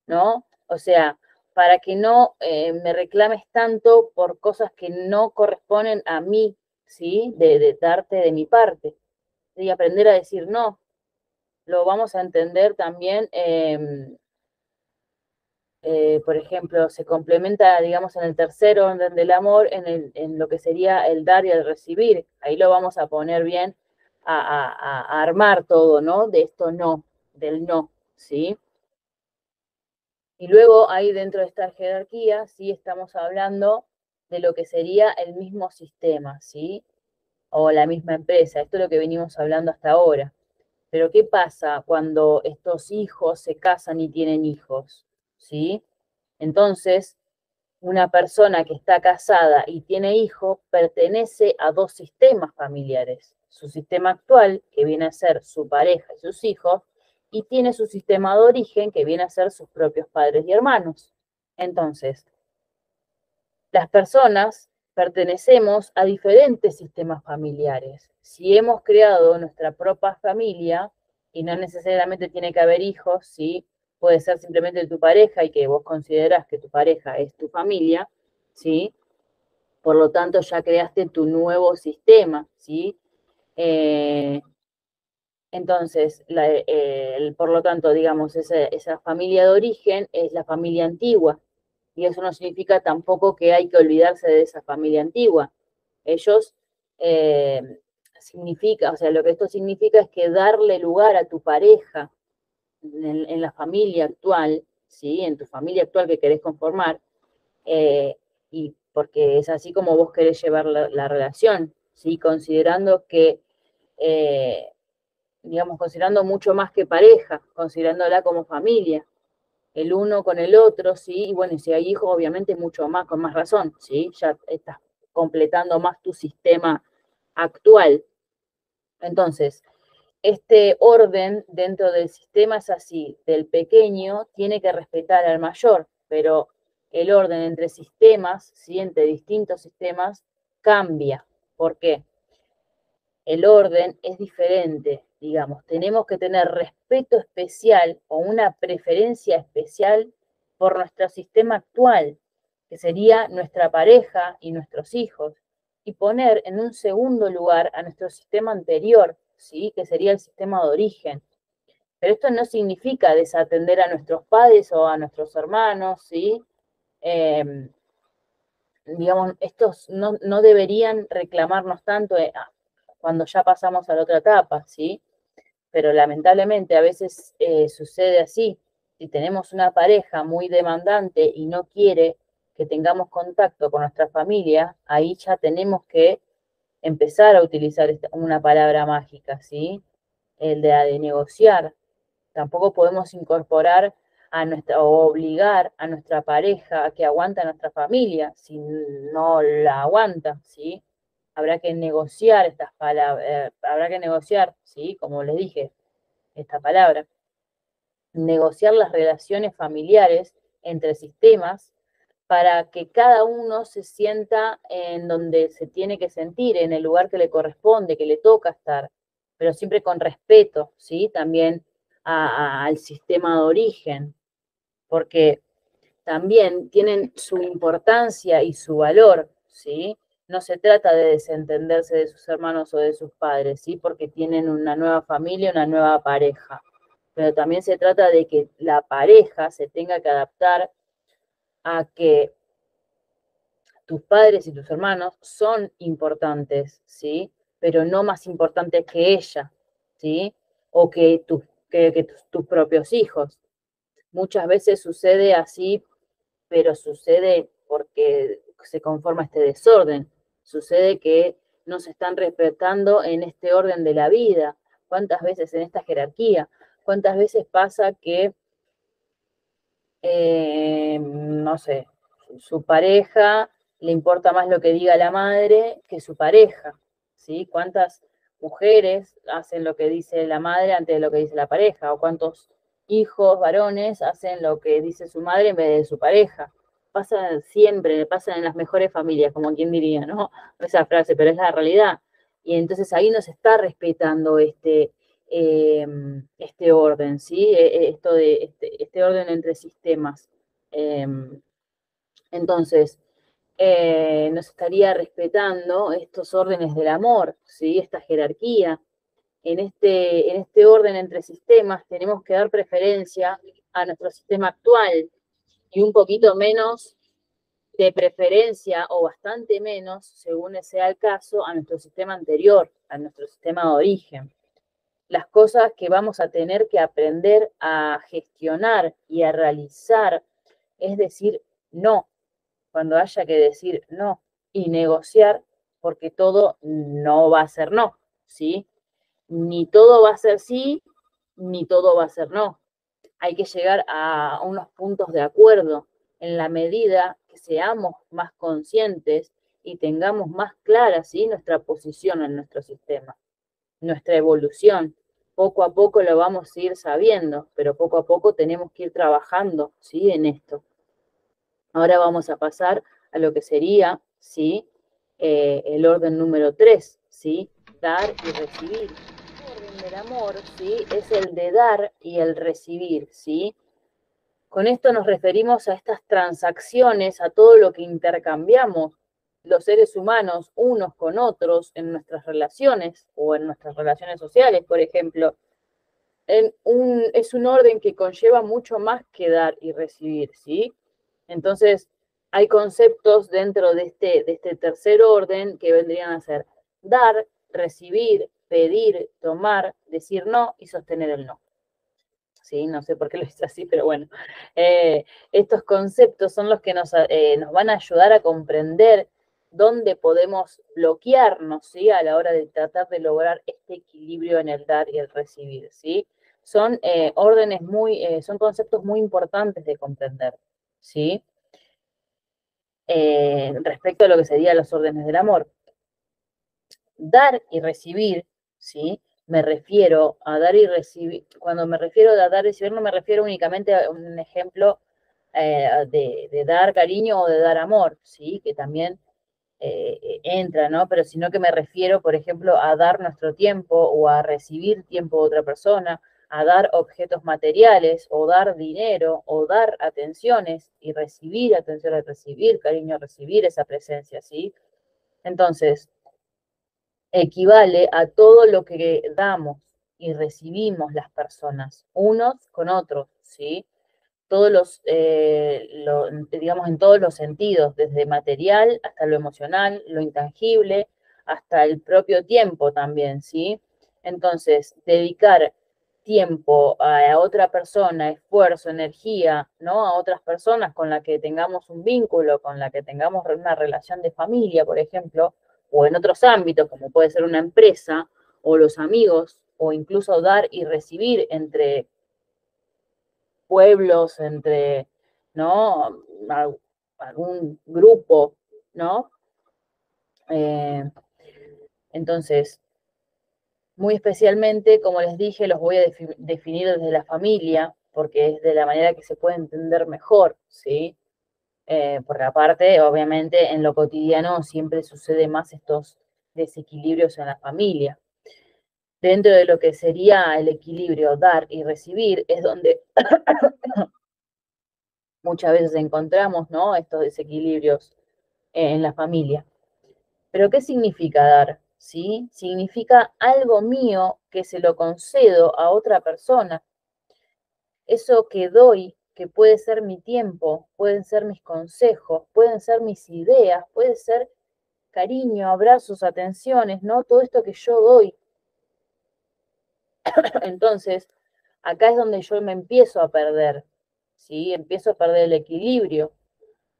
¿no? O sea, para que no me reclames tanto por cosas que no corresponden a mí, ¿sí? De darte de mi parte. Y aprender a decir no. Lo vamos a entender también, por ejemplo, se complementa, digamos, en el tercer orden del amor, en lo que sería el dar y el recibir. Ahí lo vamos a poner bien a armar todo, ¿no? De esto no, del no, ¿sí? Y luego ahí dentro de esta jerarquía, sí estamos hablando de lo que sería el mismo sistema, ¿sí? O la misma empresa. Esto es lo que venimos hablando hasta ahora. Pero ¿qué pasa cuando estos hijos se casan y tienen hijos? ¿Sí? Entonces, una persona que está casada y tiene hijos pertenece a dos sistemas familiares. Su sistema actual, que viene a ser su pareja y sus hijos, y tiene su sistema de origen, que viene a ser sus propios padres y hermanos. Entonces, las personas pertenecemos a diferentes sistemas familiares. Si hemos creado nuestra propia familia, y no necesariamente tiene que haber hijos, ¿sí? Puede ser simplemente tu pareja y que vos considerás que tu pareja es tu familia, ¿sí? Por lo tanto, ya creaste tu nuevo sistema, ¿sí? Eh, entonces, por lo tanto, digamos, esa familia de origen es la familia antigua, y eso no significa tampoco que hay que olvidarse de esa familia antigua. Ellos significa, o sea, lo que esto significa es que darle lugar a tu pareja en la familia actual, ¿sí? En tu familia actual que querés conformar, y porque es así como vos querés llevar la relación, ¿sí? Considerando que eh, digamos, considerando mucho más que pareja, considerándola como familia, el uno con el otro, ¿sí? Y bueno, y si hay hijos, obviamente mucho más, con más razón, ¿sí? Ya estás completando más tu sistema actual. Entonces, este orden dentro del sistema es así, del pequeño tiene que respetar al mayor, pero el orden entre sistemas, ¿sí? Entre distintos sistemas, cambia. ¿Por qué? El orden es diferente, digamos, tenemos que tener respeto especial o una preferencia especial por nuestro sistema actual, que sería nuestra pareja y nuestros hijos, y poner en un segundo lugar a nuestro sistema anterior, ¿sí? Que sería el sistema de origen. Pero esto no significa desatender a nuestros padres o a nuestros hermanos, ¿sí? Eh, digamos, estos no deberían reclamarnos tanto cuando ya pasamos a la otra etapa, ¿sí? Pero lamentablemente a veces sucede así. Si tenemos una pareja muy demandante y no quiere que tengamos contacto con nuestra familia, ahí ya tenemos que empezar a utilizar una palabra mágica, ¿sí? El de negociar. Tampoco podemos incorporar o obligar a nuestra pareja a que aguante a nuestra familia si no la aguanta, ¿sí? Habrá que negociar estas palabras, habrá que negociar, ¿sí? Como les dije, esta palabra, negociar las relaciones familiares entre sistemas para que cada uno se sienta en donde se tiene que sentir, en el lugar que le corresponde, que le toca estar, pero siempre con respeto, ¿sí? También al sistema de origen, porque también tienen su importancia y su valor, ¿sí? No se trata de desentenderse de sus hermanos o de sus padres, ¿sí? Porque tienen una nueva familia, una nueva pareja. Pero también se trata de que la pareja se tenga que adaptar a que tus padres y tus hermanos son importantes, ¿sí? Pero no más importantes que ella, ¿sí? O que tus propios hijos. Muchas veces sucede así, pero sucede porque se conforma este desorden. Sucede que no se están respetando en este orden de la vida. ¿Cuántas veces en esta jerarquía? ¿Cuántas veces pasa que, no sé, su pareja le importa más lo que diga la madre que su pareja? ¿Sí? ¿Cuántas mujeres hacen lo que dice la madre antes de lo que dice la pareja? ¿O cuántos hijos varones hacen lo que dice su madre en vez de su pareja? Pasa siempre, pasa en las mejores familias, como quien diría, ¿no? Esa frase, pero es la realidad. Y entonces ahí no se está respetando este orden, ¿sí? Esto de este orden entre sistemas. Entonces, nos estaría respetando estos órdenes del amor, ¿sí? Esta jerarquía. En este orden entre sistemas tenemos que dar preferencia a nuestro sistema actual y un poquito menos de preferencia o bastante menos, según sea el caso, a nuestro sistema anterior, a nuestro sistema de origen. Las cosas que vamos a tener que aprender a gestionar y a realizar es decir no, cuando haya que decir no y negociar, porque todo no va a ser no, ¿sí? Ni todo va a ser sí, ni todo va a ser no. Hay que llegar a unos puntos de acuerdo en la medida que seamos más conscientes y tengamos más clara, ¿sí? Nuestra posición en nuestro sistema, nuestra evolución. Poco a poco lo vamos a ir sabiendo, pero poco a poco tenemos que ir trabajando, ¿sí? En esto. Ahora vamos a pasar a lo que sería, ¿sí? El orden número 3, ¿sí? Dar y recibir. El orden del amor, ¿sí? Es el de dar y el recibir, ¿sí? Con esto nos referimos a estas transacciones, a todo lo que intercambiamos los seres humanos unos con otros en nuestras relaciones o en nuestras relaciones sociales, por ejemplo. Es un orden que conlleva mucho más que dar y recibir, ¿sí? Entonces, hay conceptos dentro de este tercer orden que vendrían a ser dar, recibir, pedir, tomar, decir no y sostener el no. ¿Sí? No sé por qué lo hice así, pero bueno. Estos conceptos son los que nos van a ayudar a comprender dónde podemos bloquearnos, ¿sí? A la hora de tratar de lograr este equilibrio en el dar y el recibir, ¿sí? Son son conceptos muy importantes de comprender, ¿sí? Respecto a lo que serían los órdenes del amor. Dar y recibir, ¿sí? Me refiero a dar y recibir, cuando me refiero a dar y recibir no me refiero únicamente a un ejemplo de dar cariño o de dar amor, ¿sí? Que también entra, ¿no? Pero sino que me refiero, por ejemplo, a dar nuestro tiempo o a recibir tiempo de otra persona, a dar objetos materiales o dar dinero o dar atenciones y recibir atención, recibir cariño, recibir esa presencia, ¿sí? Entonces, equivale a todo lo que damos y recibimos las personas, unos con otros, ¿sí? Todos digamos, en todos los sentidos, desde material hasta lo emocional, lo intangible, hasta el propio tiempo también, ¿sí? Entonces, dedicar tiempo a otra persona, esfuerzo, energía, ¿no? A otras personas con las que tengamos un vínculo, con las que tengamos una relación de familia, por ejemplo, o en otros ámbitos, como puede ser una empresa, o los amigos, o incluso dar y recibir entre pueblos, entre, ¿no? Algún grupo, ¿no? Entonces, muy especialmente, como les dije, los voy a definir desde la familia, porque es de la manera que se puede entender mejor, ¿sí? Porque aparte, obviamente, en lo cotidiano siempre sucede más estos desequilibrios en la familia. Dentro de lo que sería el equilibrio dar y recibir, es donde muchas veces encontramos, ¿no? Estos desequilibrios en la familia. Pero ¿qué significa dar? ¿Sí? Significa algo mío que se lo concedo a otra persona. Eso que doy, que puede ser mi tiempo, pueden ser mis consejos, pueden ser mis ideas, puede ser cariño, abrazos, atenciones, ¿no? Todo esto que yo doy. Entonces, acá es donde yo me empiezo a perder, ¿sí? Empiezo a perder el equilibrio.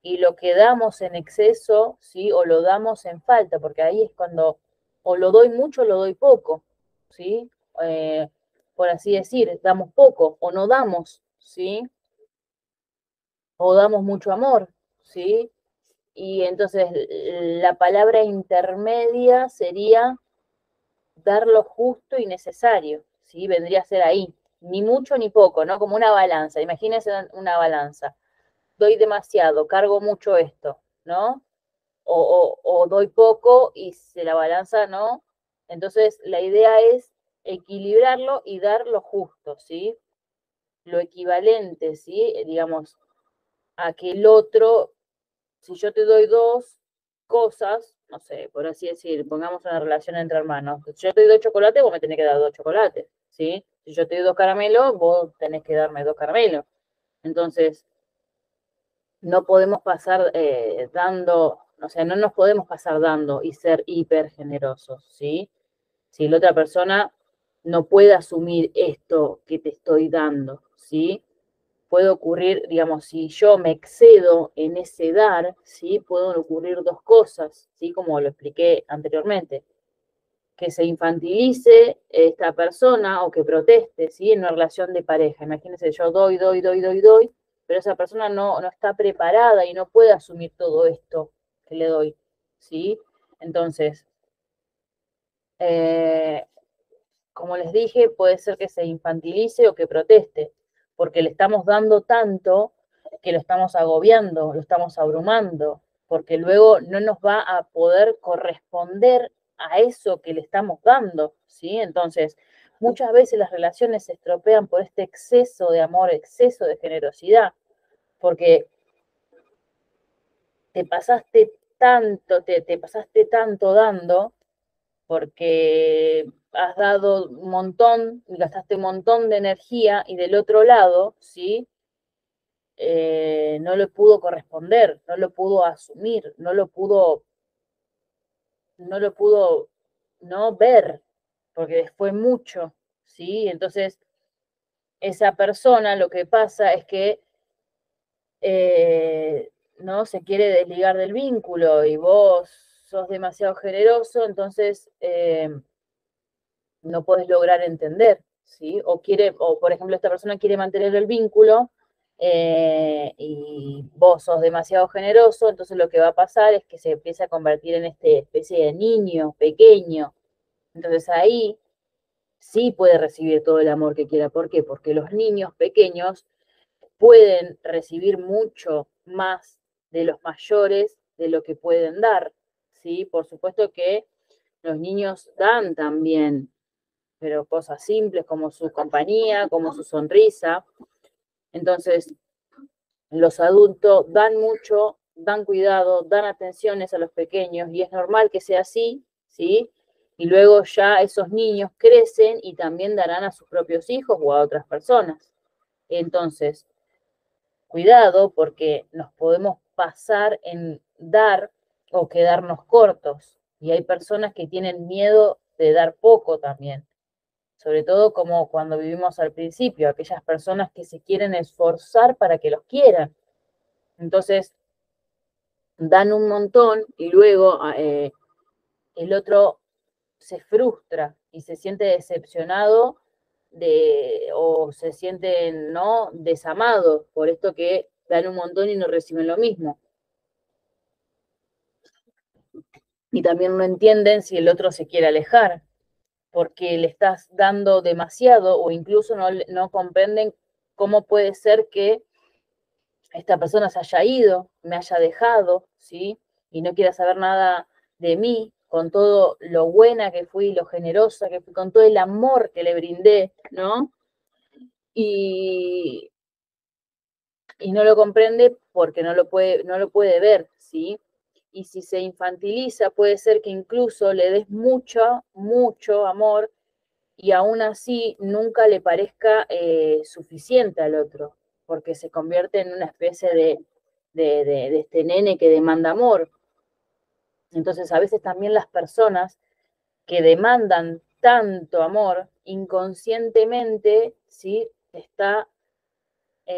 Y lo que damos en exceso, ¿sí? O lo damos en falta, porque ahí es cuando o lo doy mucho o lo doy poco, ¿sí? Eh, por así decir, damos poco o no damos, ¿sí? O damos mucho amor, ¿sí? Y entonces la palabra intermedia sería dar lo justo y necesario, ¿sí? Vendría a ser ahí, ni mucho ni poco, ¿no? Como una balanza, imagínense una balanza. Doy demasiado, cargo mucho esto, ¿no? O doy poco y se la balanza, ¿no? Entonces la idea es equilibrarlo y dar lo justo, ¿sí? Lo equivalente, ¿sí? Digamos, a que el otro, si yo te doy dos cosas, no sé, por así decir, pongamos una relación entre hermanos. Si yo te doy dos chocolates, vos me tenés que dar dos chocolates, ¿sí? Si yo te doy dos caramelos, vos tenés que darme dos caramelos. Entonces, no podemos pasar dando, o sea, no nos podemos pasar dando y ser hiper generosos, ¿sí? Si la otra persona no puede asumir esto que te estoy dando, ¿sí? Puede ocurrir, digamos, si yo me excedo en ese dar, ¿sí? Pueden ocurrir dos cosas, ¿sí? Como lo expliqué anteriormente. Que se infantilice esta persona o que proteste, ¿sí? En una relación de pareja. Imagínense, yo doy, pero esa persona no está preparada y no puede asumir todo esto que le doy, ¿sí? Entonces, eh, como les dije, puede ser que se infantilice o que proteste, porque le estamos dando tanto que lo estamos agobiando, lo estamos abrumando, porque luego no nos va a poder corresponder a eso que le estamos dando, ¿sí? Entonces, muchas veces las relaciones se estropean por este exceso de amor, exceso de generosidad, porque te pasaste tanto dando porque has dado un montón, gastaste un montón de energía y del otro lado, ¿sí? No lo pudo corresponder, no lo pudo asumir, no lo pudo no ver, porque fue mucho, ¿sí? Entonces, esa persona lo que pasa es que no se quiere desligar del vínculo y vos sos demasiado generoso, entonces no puedes lograr entender, ¿sí? O por ejemplo, esta persona quiere mantener el vínculo y vos sos demasiado generoso, entonces lo que va a pasar es que se empieza a convertir en esta especie de niño pequeño. Entonces ahí sí puede recibir todo el amor que quiera. ¿Por qué? Porque los niños pequeños pueden recibir mucho más de los mayores de lo que pueden dar, ¿sí? Por supuesto que los niños dan también, pero cosas simples como su compañía, como su sonrisa. Entonces, los adultos dan mucho, dan cuidado, dan atenciones a los pequeños y es normal que sea así, ¿sí? Y luego ya esos niños crecen y también darán a sus propios hijos o a otras personas. Entonces, cuidado porque nos podemos pasar en dar o quedarnos cortos. Y hay personas que tienen miedo de dar poco también, sobre todo como cuando vivimos al principio, aquellas personas que se quieren esforzar para que los quieran. Entonces, dan un montón y luego el otro se frustra y se siente decepcionado o se sienten, ¿no?, desamados por esto que dan un montón y no reciben lo mismo. Y también no entienden si el otro se quiere alejar, porque le estás dando demasiado o incluso no comprenden cómo puede ser que esta persona se haya ido, me haya dejado, ¿sí? Y no quiera saber nada de mí, con todo lo buena que fui, lo generosa que fui, con todo el amor que le brindé, ¿no? Y, y no lo comprende porque no lo puede ver, ¿sí? Y si se infantiliza, puede ser que incluso le des mucho, mucho amor y aún así nunca le parezca suficiente al otro, porque se convierte en una especie de este nene que demanda amor. Entonces, a veces también las personas que demandan tanto amor, inconscientemente, ¿sí?,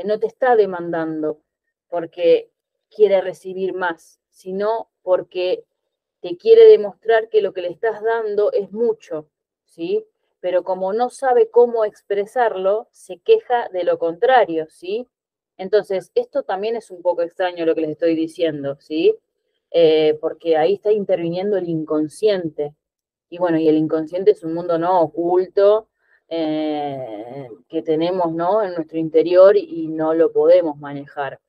no te está demandando porque quiere recibir más, sino porque te quiere demostrar que lo que le estás dando es mucho, ¿sí? Pero como no sabe cómo expresarlo, se queja de lo contrario, ¿sí? Entonces, esto también es un poco extraño lo que les estoy diciendo, ¿sí? Porque ahí está interviniendo el inconsciente. Y bueno, y el inconsciente es un mundo no oculto, que tenemos, ¿no?, en nuestro interior y no lo podemos manejar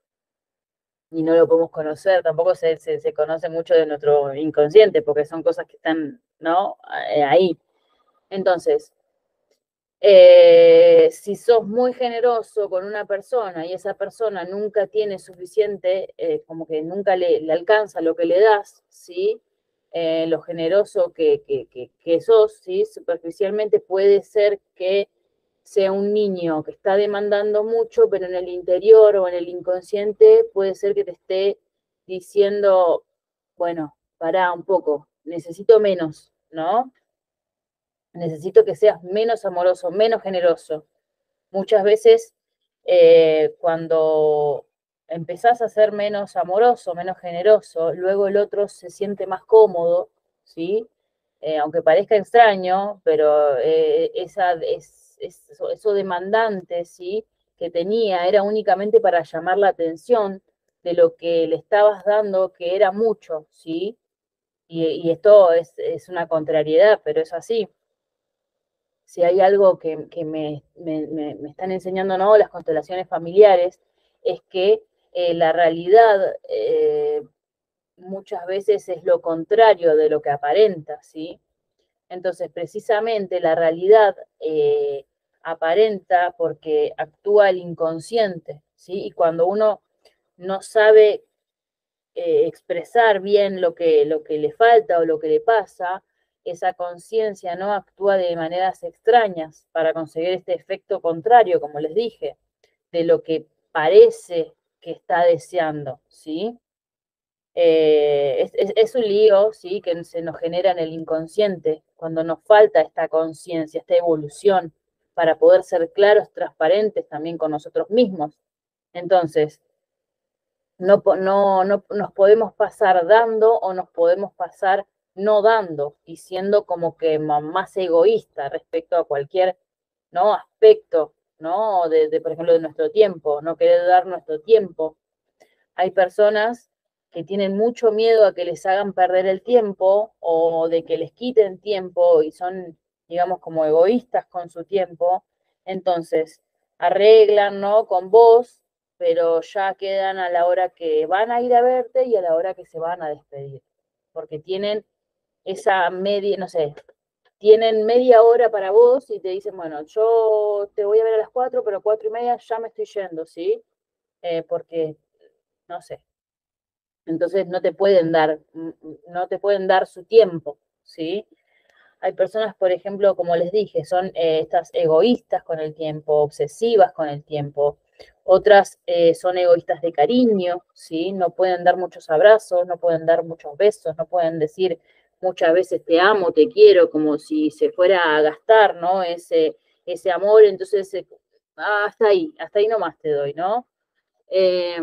y no lo podemos conocer. Tampoco se conoce mucho de nuestro inconsciente porque son cosas que están, ¿no?, ahí. Entonces, si sos muy generoso con una persona y esa persona nunca tiene suficiente, como que nunca le alcanza lo que le das, ¿sí? Lo generoso que sos, ¿sí? Superficialmente puede ser que sea un niño que está demandando mucho, pero en el interior o en el inconsciente puede ser que te esté diciendo, bueno, pará un poco, necesito menos, ¿no? Necesito que seas menos amoroso, menos generoso. Muchas veces cuando empezás a ser menos amoroso, menos generoso, luego el otro se siente más cómodo, ¿sí? Aunque parezca extraño, pero eso demandante, ¿sí?, que tenía era únicamente para llamar la atención de lo que le estabas dando, que era mucho, ¿sí? Y esto es una contrariedad, pero es así. Si hay algo que me están enseñando, ¿no?, las constelaciones familiares, es que la realidad muchas veces es lo contrario de lo que aparenta, ¿sí? Entonces, precisamente la realidad aparenta porque actúa el inconsciente, ¿sí? Y cuando uno no sabe expresar bien lo que le falta o lo que le pasa, esa conciencia no actúa de maneras extrañas para conseguir este efecto contrario, como les dije, de lo que parece que está deseando, ¿sí? Es un lío, ¿sí?, que se nos genera en el inconsciente cuando nos falta esta conciencia, esta evolución para poder ser claros, transparentes también con nosotros mismos. Entonces, no nos podemos pasar dando o nos podemos pasar no dando y siendo como que más egoísta respecto a cualquier, ¿no?, aspecto, ¿no?, por ejemplo, de nuestro tiempo, no querer dar nuestro tiempo. Hay personas que tienen mucho miedo a que les hagan perder el tiempo o de que les quiten tiempo y son, digamos, como egoístas con su tiempo. Entonces, arreglan, ¿no?, con vos, pero ya quedan a la hora que van a ir a verte y a la hora que se van a despedir. Porque tienen esa media, no sé, tienen media hora para vos y te dicen, bueno, yo te voy a ver a las 4, pero 4:30 ya me estoy yendo, ¿sí? Porque, no sé, entonces no te pueden dar su tiempo, ¿sí? Hay personas, por ejemplo, como les dije, son estas egoístas con el tiempo, obsesivas con el tiempo. Otras son egoístas de cariño, ¿sí? No pueden dar muchos abrazos, no pueden dar muchos besos, no pueden decir muchas veces te amo, te quiero, como si se fuera a gastar, ¿no? Ese amor, entonces, hasta ahí nomás te doy, ¿no? Eh,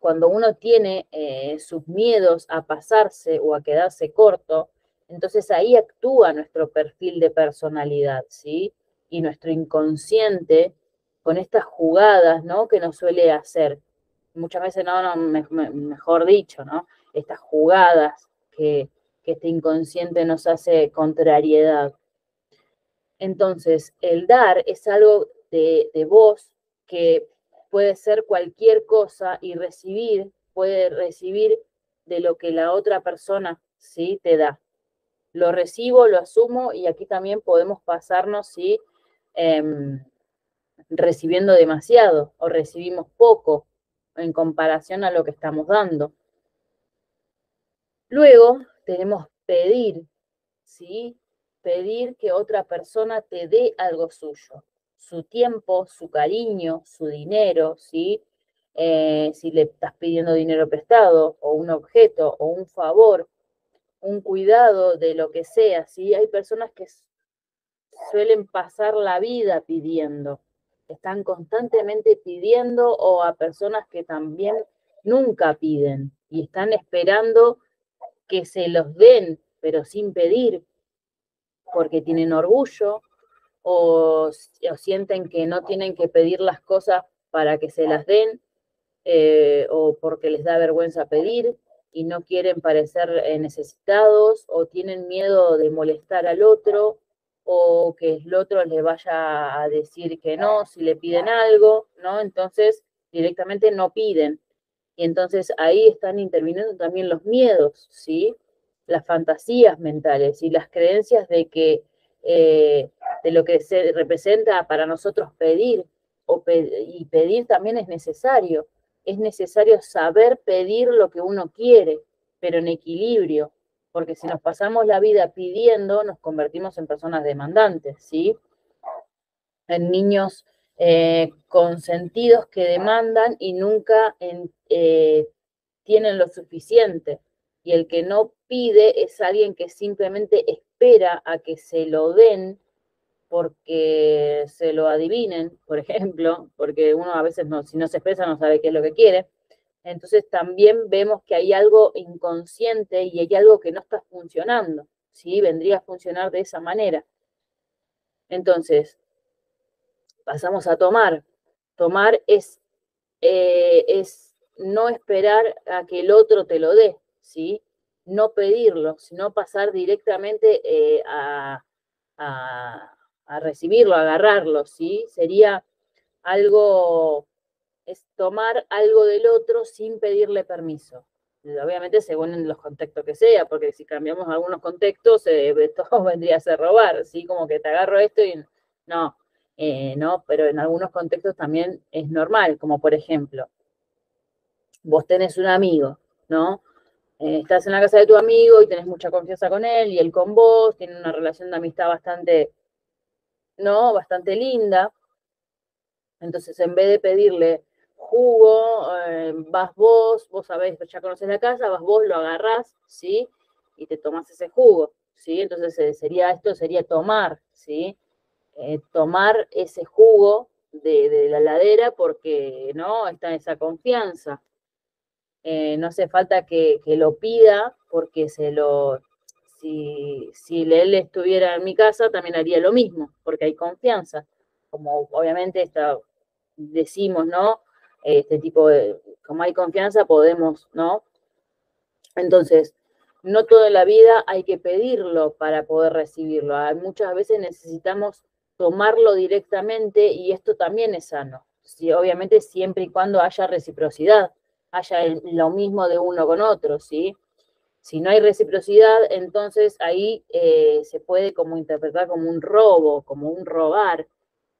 Cuando uno tiene sus miedos a pasarse o a quedarse corto, entonces ahí actúa nuestro perfil de personalidad, ¿sí? y nuestro inconsciente con estas jugadas, ¿no? Que nos suele hacer. Muchas veces, mejor dicho, ¿no? Estas jugadas que este inconsciente nos hace contrariedad. Entonces, el dar es algo de vos que puede ser cualquier cosa y puede recibir de lo que la otra persona, ¿sí? Te da. Lo recibo, lo asumo y aquí también podemos pasarnos, ¿sí? Recibiendo demasiado o recibimos poco en comparación a lo que estamos dando. Luego tenemos pedir, ¿sí? Pedir que otra persona te dé algo suyo, su tiempo, su cariño, su dinero, ¿sí? Si le estás pidiendo dinero prestado o un objeto o un favor, un cuidado de lo que sea, ¿sí? Hay personas que suelen pasar la vida pidiendo, están constantemente pidiendo o a personas que también nunca piden y están esperando que se los den, pero sin pedir, porque tienen orgullo o sienten que no tienen que pedir las cosas para que se las den, o porque les da vergüenza pedir y no quieren parecer necesitados o tienen miedo de molestar al otro o que el otro les vaya a decir que no si le piden algo, ¿no? Entonces directamente no piden. Y entonces ahí están interviniendo también los miedos, ¿sí? Las fantasías mentales y las creencias de que de lo que se representa para nosotros pedir y pedir también es necesario. Es necesario saber pedir lo que uno quiere, pero en equilibrio, porque si nos pasamos la vida pidiendo, nos convertimos en personas demandantes, ¿sí? En niños consentidos que demandan y nunca tienen lo suficiente. Y el que no pide es alguien que simplemente espera a que se lo den porque se lo adivinen, por ejemplo, porque uno a veces no, si no se expresa no sabe qué es lo que quiere. Entonces también vemos que hay algo inconsciente y hay algo que no está funcionando, ¿sí? Vendría a funcionar de esa manera. Entonces, pasamos a tomar. Tomar es no esperar a que el otro te lo dé, ¿sí? No pedirlo, sino pasar directamente a recibirlo, a agarrarlo, ¿sí? Sería algo, es tomar algo del otro sin pedirle permiso. Obviamente según los contextos que sea, porque si cambiamos algunos contextos, todo vendría a ser robar, ¿sí? Como que te agarro esto y no, no, pero en algunos contextos también es normal, como por ejemplo, vos tenés un amigo, ¿no? Estás en la casa de tu amigo y tenés mucha confianza con él y él con vos, tienen una relación de amistad bastante, ¿no? Bastante linda. Entonces, en vez de pedirle jugo, vas vos sabés, ya conoces la casa, vas vos, lo agarrás, ¿sí? Y te tomás ese jugo, ¿sí? Entonces, esto sería tomar, ¿sí? Tomar ese jugo de la heladera porque, ¿no? Está esa confianza. No hace falta que lo pida porque si él estuviera en mi casa también haría lo mismo, porque hay confianza. Como obviamente decimos, ¿no? Este tipo de, como hay confianza podemos, ¿no? Entonces, no toda la vida hay que pedirlo para poder recibirlo. Muchas veces necesitamos tomarlo directamente y esto también es sano. Sí, obviamente siempre y cuando haya reciprocidad, haya lo mismo de uno con otro, ¿sí? Si no hay reciprocidad, entonces ahí se puede como interpretar como un robo, como un robar.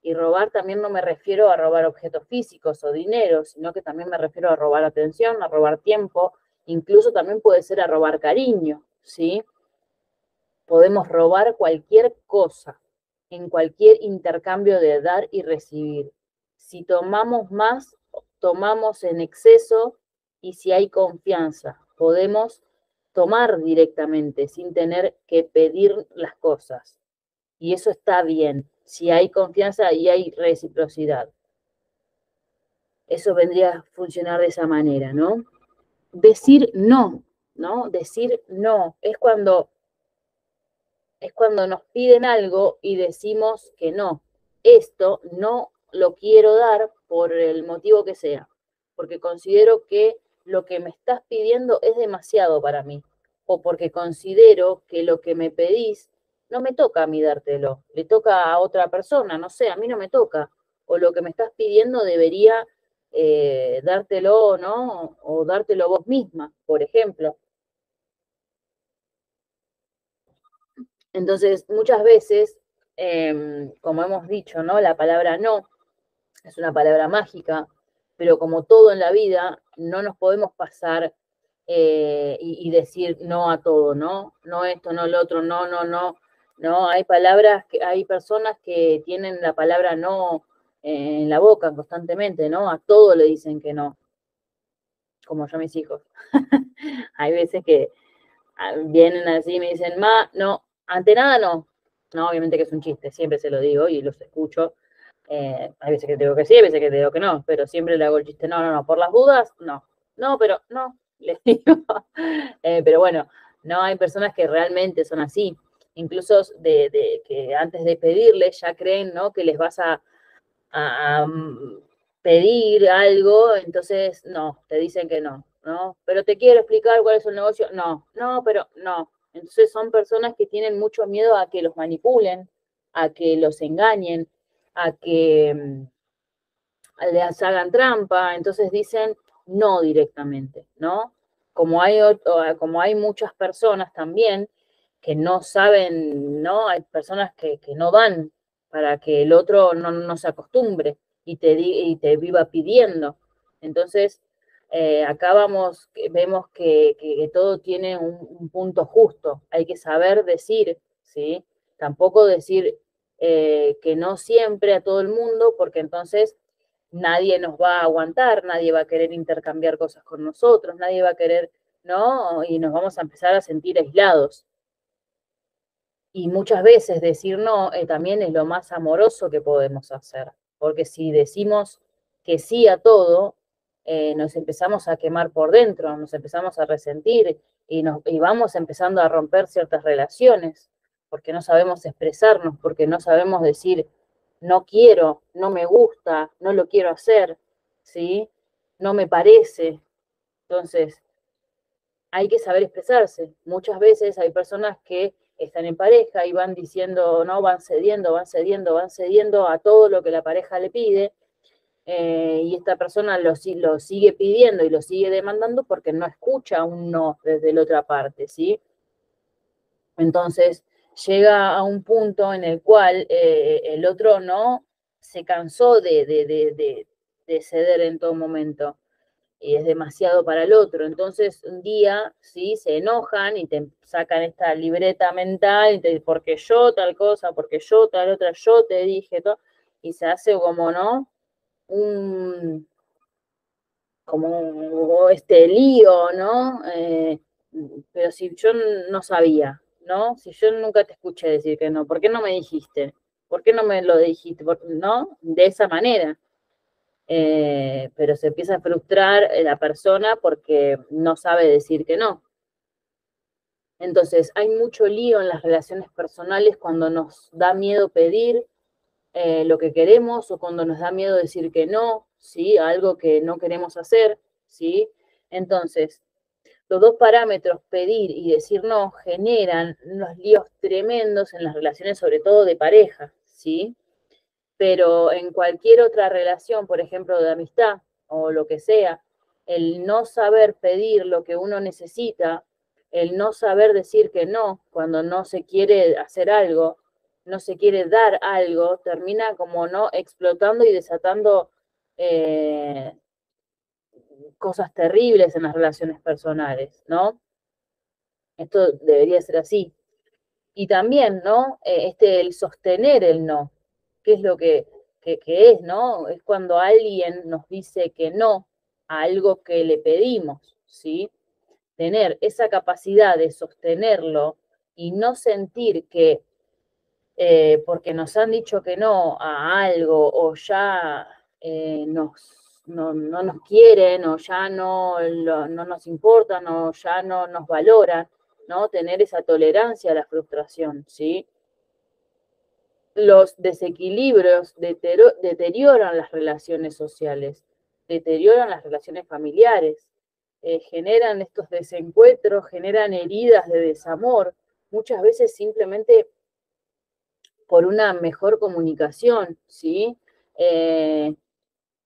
Y robar también no me refiero a robar objetos físicos o dinero, sino que también me refiero a robar atención, a robar tiempo, incluso también puede ser a robar cariño, ¿sí? Podemos robar cualquier cosa en cualquier intercambio de dar y recibir. Si tomamos más, tomamos en exceso y si hay confianza, podemos tomar directamente sin tener que pedir las cosas. Y eso está bien, si hay confianza y hay reciprocidad. Eso vendría a funcionar de esa manera, ¿no? Decir no, ¿no? Decir no es cuando nos piden algo y decimos que no. esto no lo quiero dar por el motivo que sea, porque considero que lo que me estás pidiendo es demasiado para mí, o porque considero que lo que me pedís no me toca a mí dártelo, le toca a otra persona, no sé, a mí no me toca, o lo que me estás pidiendo debería dártelo, ¿no? O dártelo vos misma, por ejemplo. Entonces, muchas veces, como hemos dicho, ¿no? La palabra no es una palabra mágica, pero como todo en la vida, no nos podemos pasar y decir no a todo, ¿no? No esto, no lo otro, no, no, no. No, hay palabras, hay personas que tienen la palabra no en la boca constantemente, ¿no? A todo le dicen que no, como yo a mis hijos. Hay veces que vienen así y me dicen, ma, no, ante nada no. No, obviamente que es un chiste, siempre se lo digo y los escucho. Hay veces que te digo que sí, hay veces que te digo que no, pero siempre le hago el chiste, no, no, no, por las dudas, no. No, pero no, les digo. Pero bueno, no hay personas que realmente son así. Incluso de que antes de pedirles ya creen, ¿no? Que les vas a pedir algo, entonces no, te dicen que no, ¿no? Pero te quiero explicar cuál es el negocio, no, no, pero no. Entonces son personas que tienen mucho miedo a que los manipulen, a que los engañen, a que les hagan trampa, entonces dicen no directamente, ¿no? Como hay muchas personas también que no saben, ¿no? Hay personas que no dan para que el otro no se acostumbre y te viva pidiendo. Entonces, acá vemos que todo tiene un punto justo. Hay que saber decir, ¿sí? Tampoco decir que no siempre a todo el mundo, porque entonces nadie nos va a aguantar, nadie va a querer intercambiar cosas con nosotros, nadie va a querer, ¿no? Y nos vamos a empezar a sentir aislados. Y muchas veces decir no también es lo más amoroso que podemos hacer, porque si decimos que sí a todo, nos empezamos a quemar por dentro, nos empezamos a resentir y vamos empezando a romper ciertas relaciones, porque no sabemos expresarnos, porque no sabemos decir no quiero, no me gusta, no lo quiero hacer, ¿sí? No me parece. Entonces, hay que saber expresarse. Muchas veces hay personas que están en pareja y van diciendo, no, van cediendo, van cediendo, van cediendo a todo lo que la pareja le pide, y esta persona lo sigue pidiendo y lo sigue demandando porque no escucha un no desde la otra parte, ¿sí? Entonces llega a un punto en el cual el otro no se cansó de ceder en todo momento y es demasiado para el otro. Entonces, un día, sí, se enojan y te sacan esta libreta mental, y porque yo tal cosa, porque yo tal otra, yo te dije todo, y se hace como, ¿no? Un, como este lío, ¿no? Pero si yo no sabía, ¿no? Si yo nunca te escuché decir que no, ¿por qué no me dijiste? ¿Por qué no me lo dijiste? ¿No? De esa manera. Pero se empieza a frustrar la persona porque no sabe decir que no. Entonces, hay mucho lío en las relaciones personales cuando nos da miedo pedir lo que queremos o cuando nos da miedo decir que no, ¿sí? A algo que no queremos hacer, ¿sí? Entonces, los dos parámetros, pedir y decir no, generan unos líos tremendos en las relaciones, sobre todo de pareja, ¿sí? Pero en cualquier otra relación, por ejemplo, de amistad o lo que sea, el no saber pedir lo que uno necesita, el no saber decir que no cuando no se quiere hacer algo, no se quiere dar algo, termina como no explotando y desatando eh, cosas terribles en las relaciones personales, ¿no? Esto debería ser así. Y también, ¿no? El sostener el no, ¿qué es lo que es, ¿no? Es cuando alguien nos dice que no a algo que le pedimos, ¿sí? Tener esa capacidad de sostenerlo y no sentir que porque nos han dicho que no a algo o ya no nos quieren o ya no nos importan o ya no nos valoran, ¿no? Tener esa tolerancia a la frustración, ¿sí? los desequilibrios deterioran las relaciones sociales, deterioran las relaciones familiares, generan estos desencuentros, generan heridas de desamor, muchas veces simplemente por una mejor comunicación, ¿sí?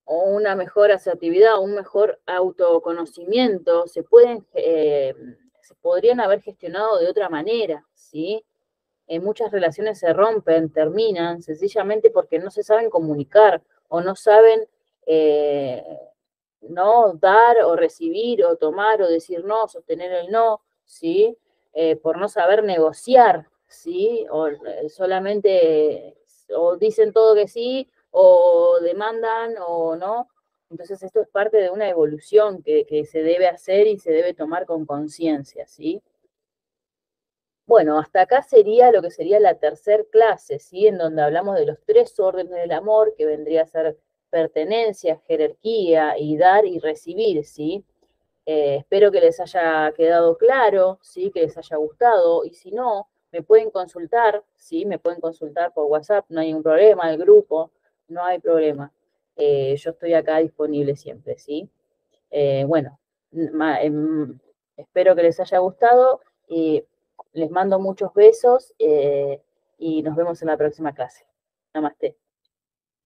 O una mejor asertividad, un mejor autoconocimiento, se podrían haber gestionado de otra manera, ¿sí? Muchas relaciones se rompen, terminan, sencillamente porque no se saben comunicar o no saben no dar o recibir o tomar o decir no, sostener el no, ¿sí? Por no saber negociar, ¿sí? O solamente o dicen todo que sí o demandan o no. Entonces esto es parte de una evolución que se debe hacer y se debe tomar con conciencia, ¿sí? Bueno, hasta acá sería lo que sería la tercer clase, ¿sí? En donde hablamos de los tres órdenes del amor, que vendría a ser pertenencia, jerarquía y dar y recibir, ¿sí? Espero que les haya quedado claro, ¿sí? Que les haya gustado, y si no, me pueden consultar, ¿sí? Me pueden consultar por WhatsApp, no hay un problema, el grupo, no hay problema. Yo estoy acá disponible siempre, ¿sí? Bueno, espero que les haya gustado y les mando muchos besos y nos vemos en la próxima clase. Namaste.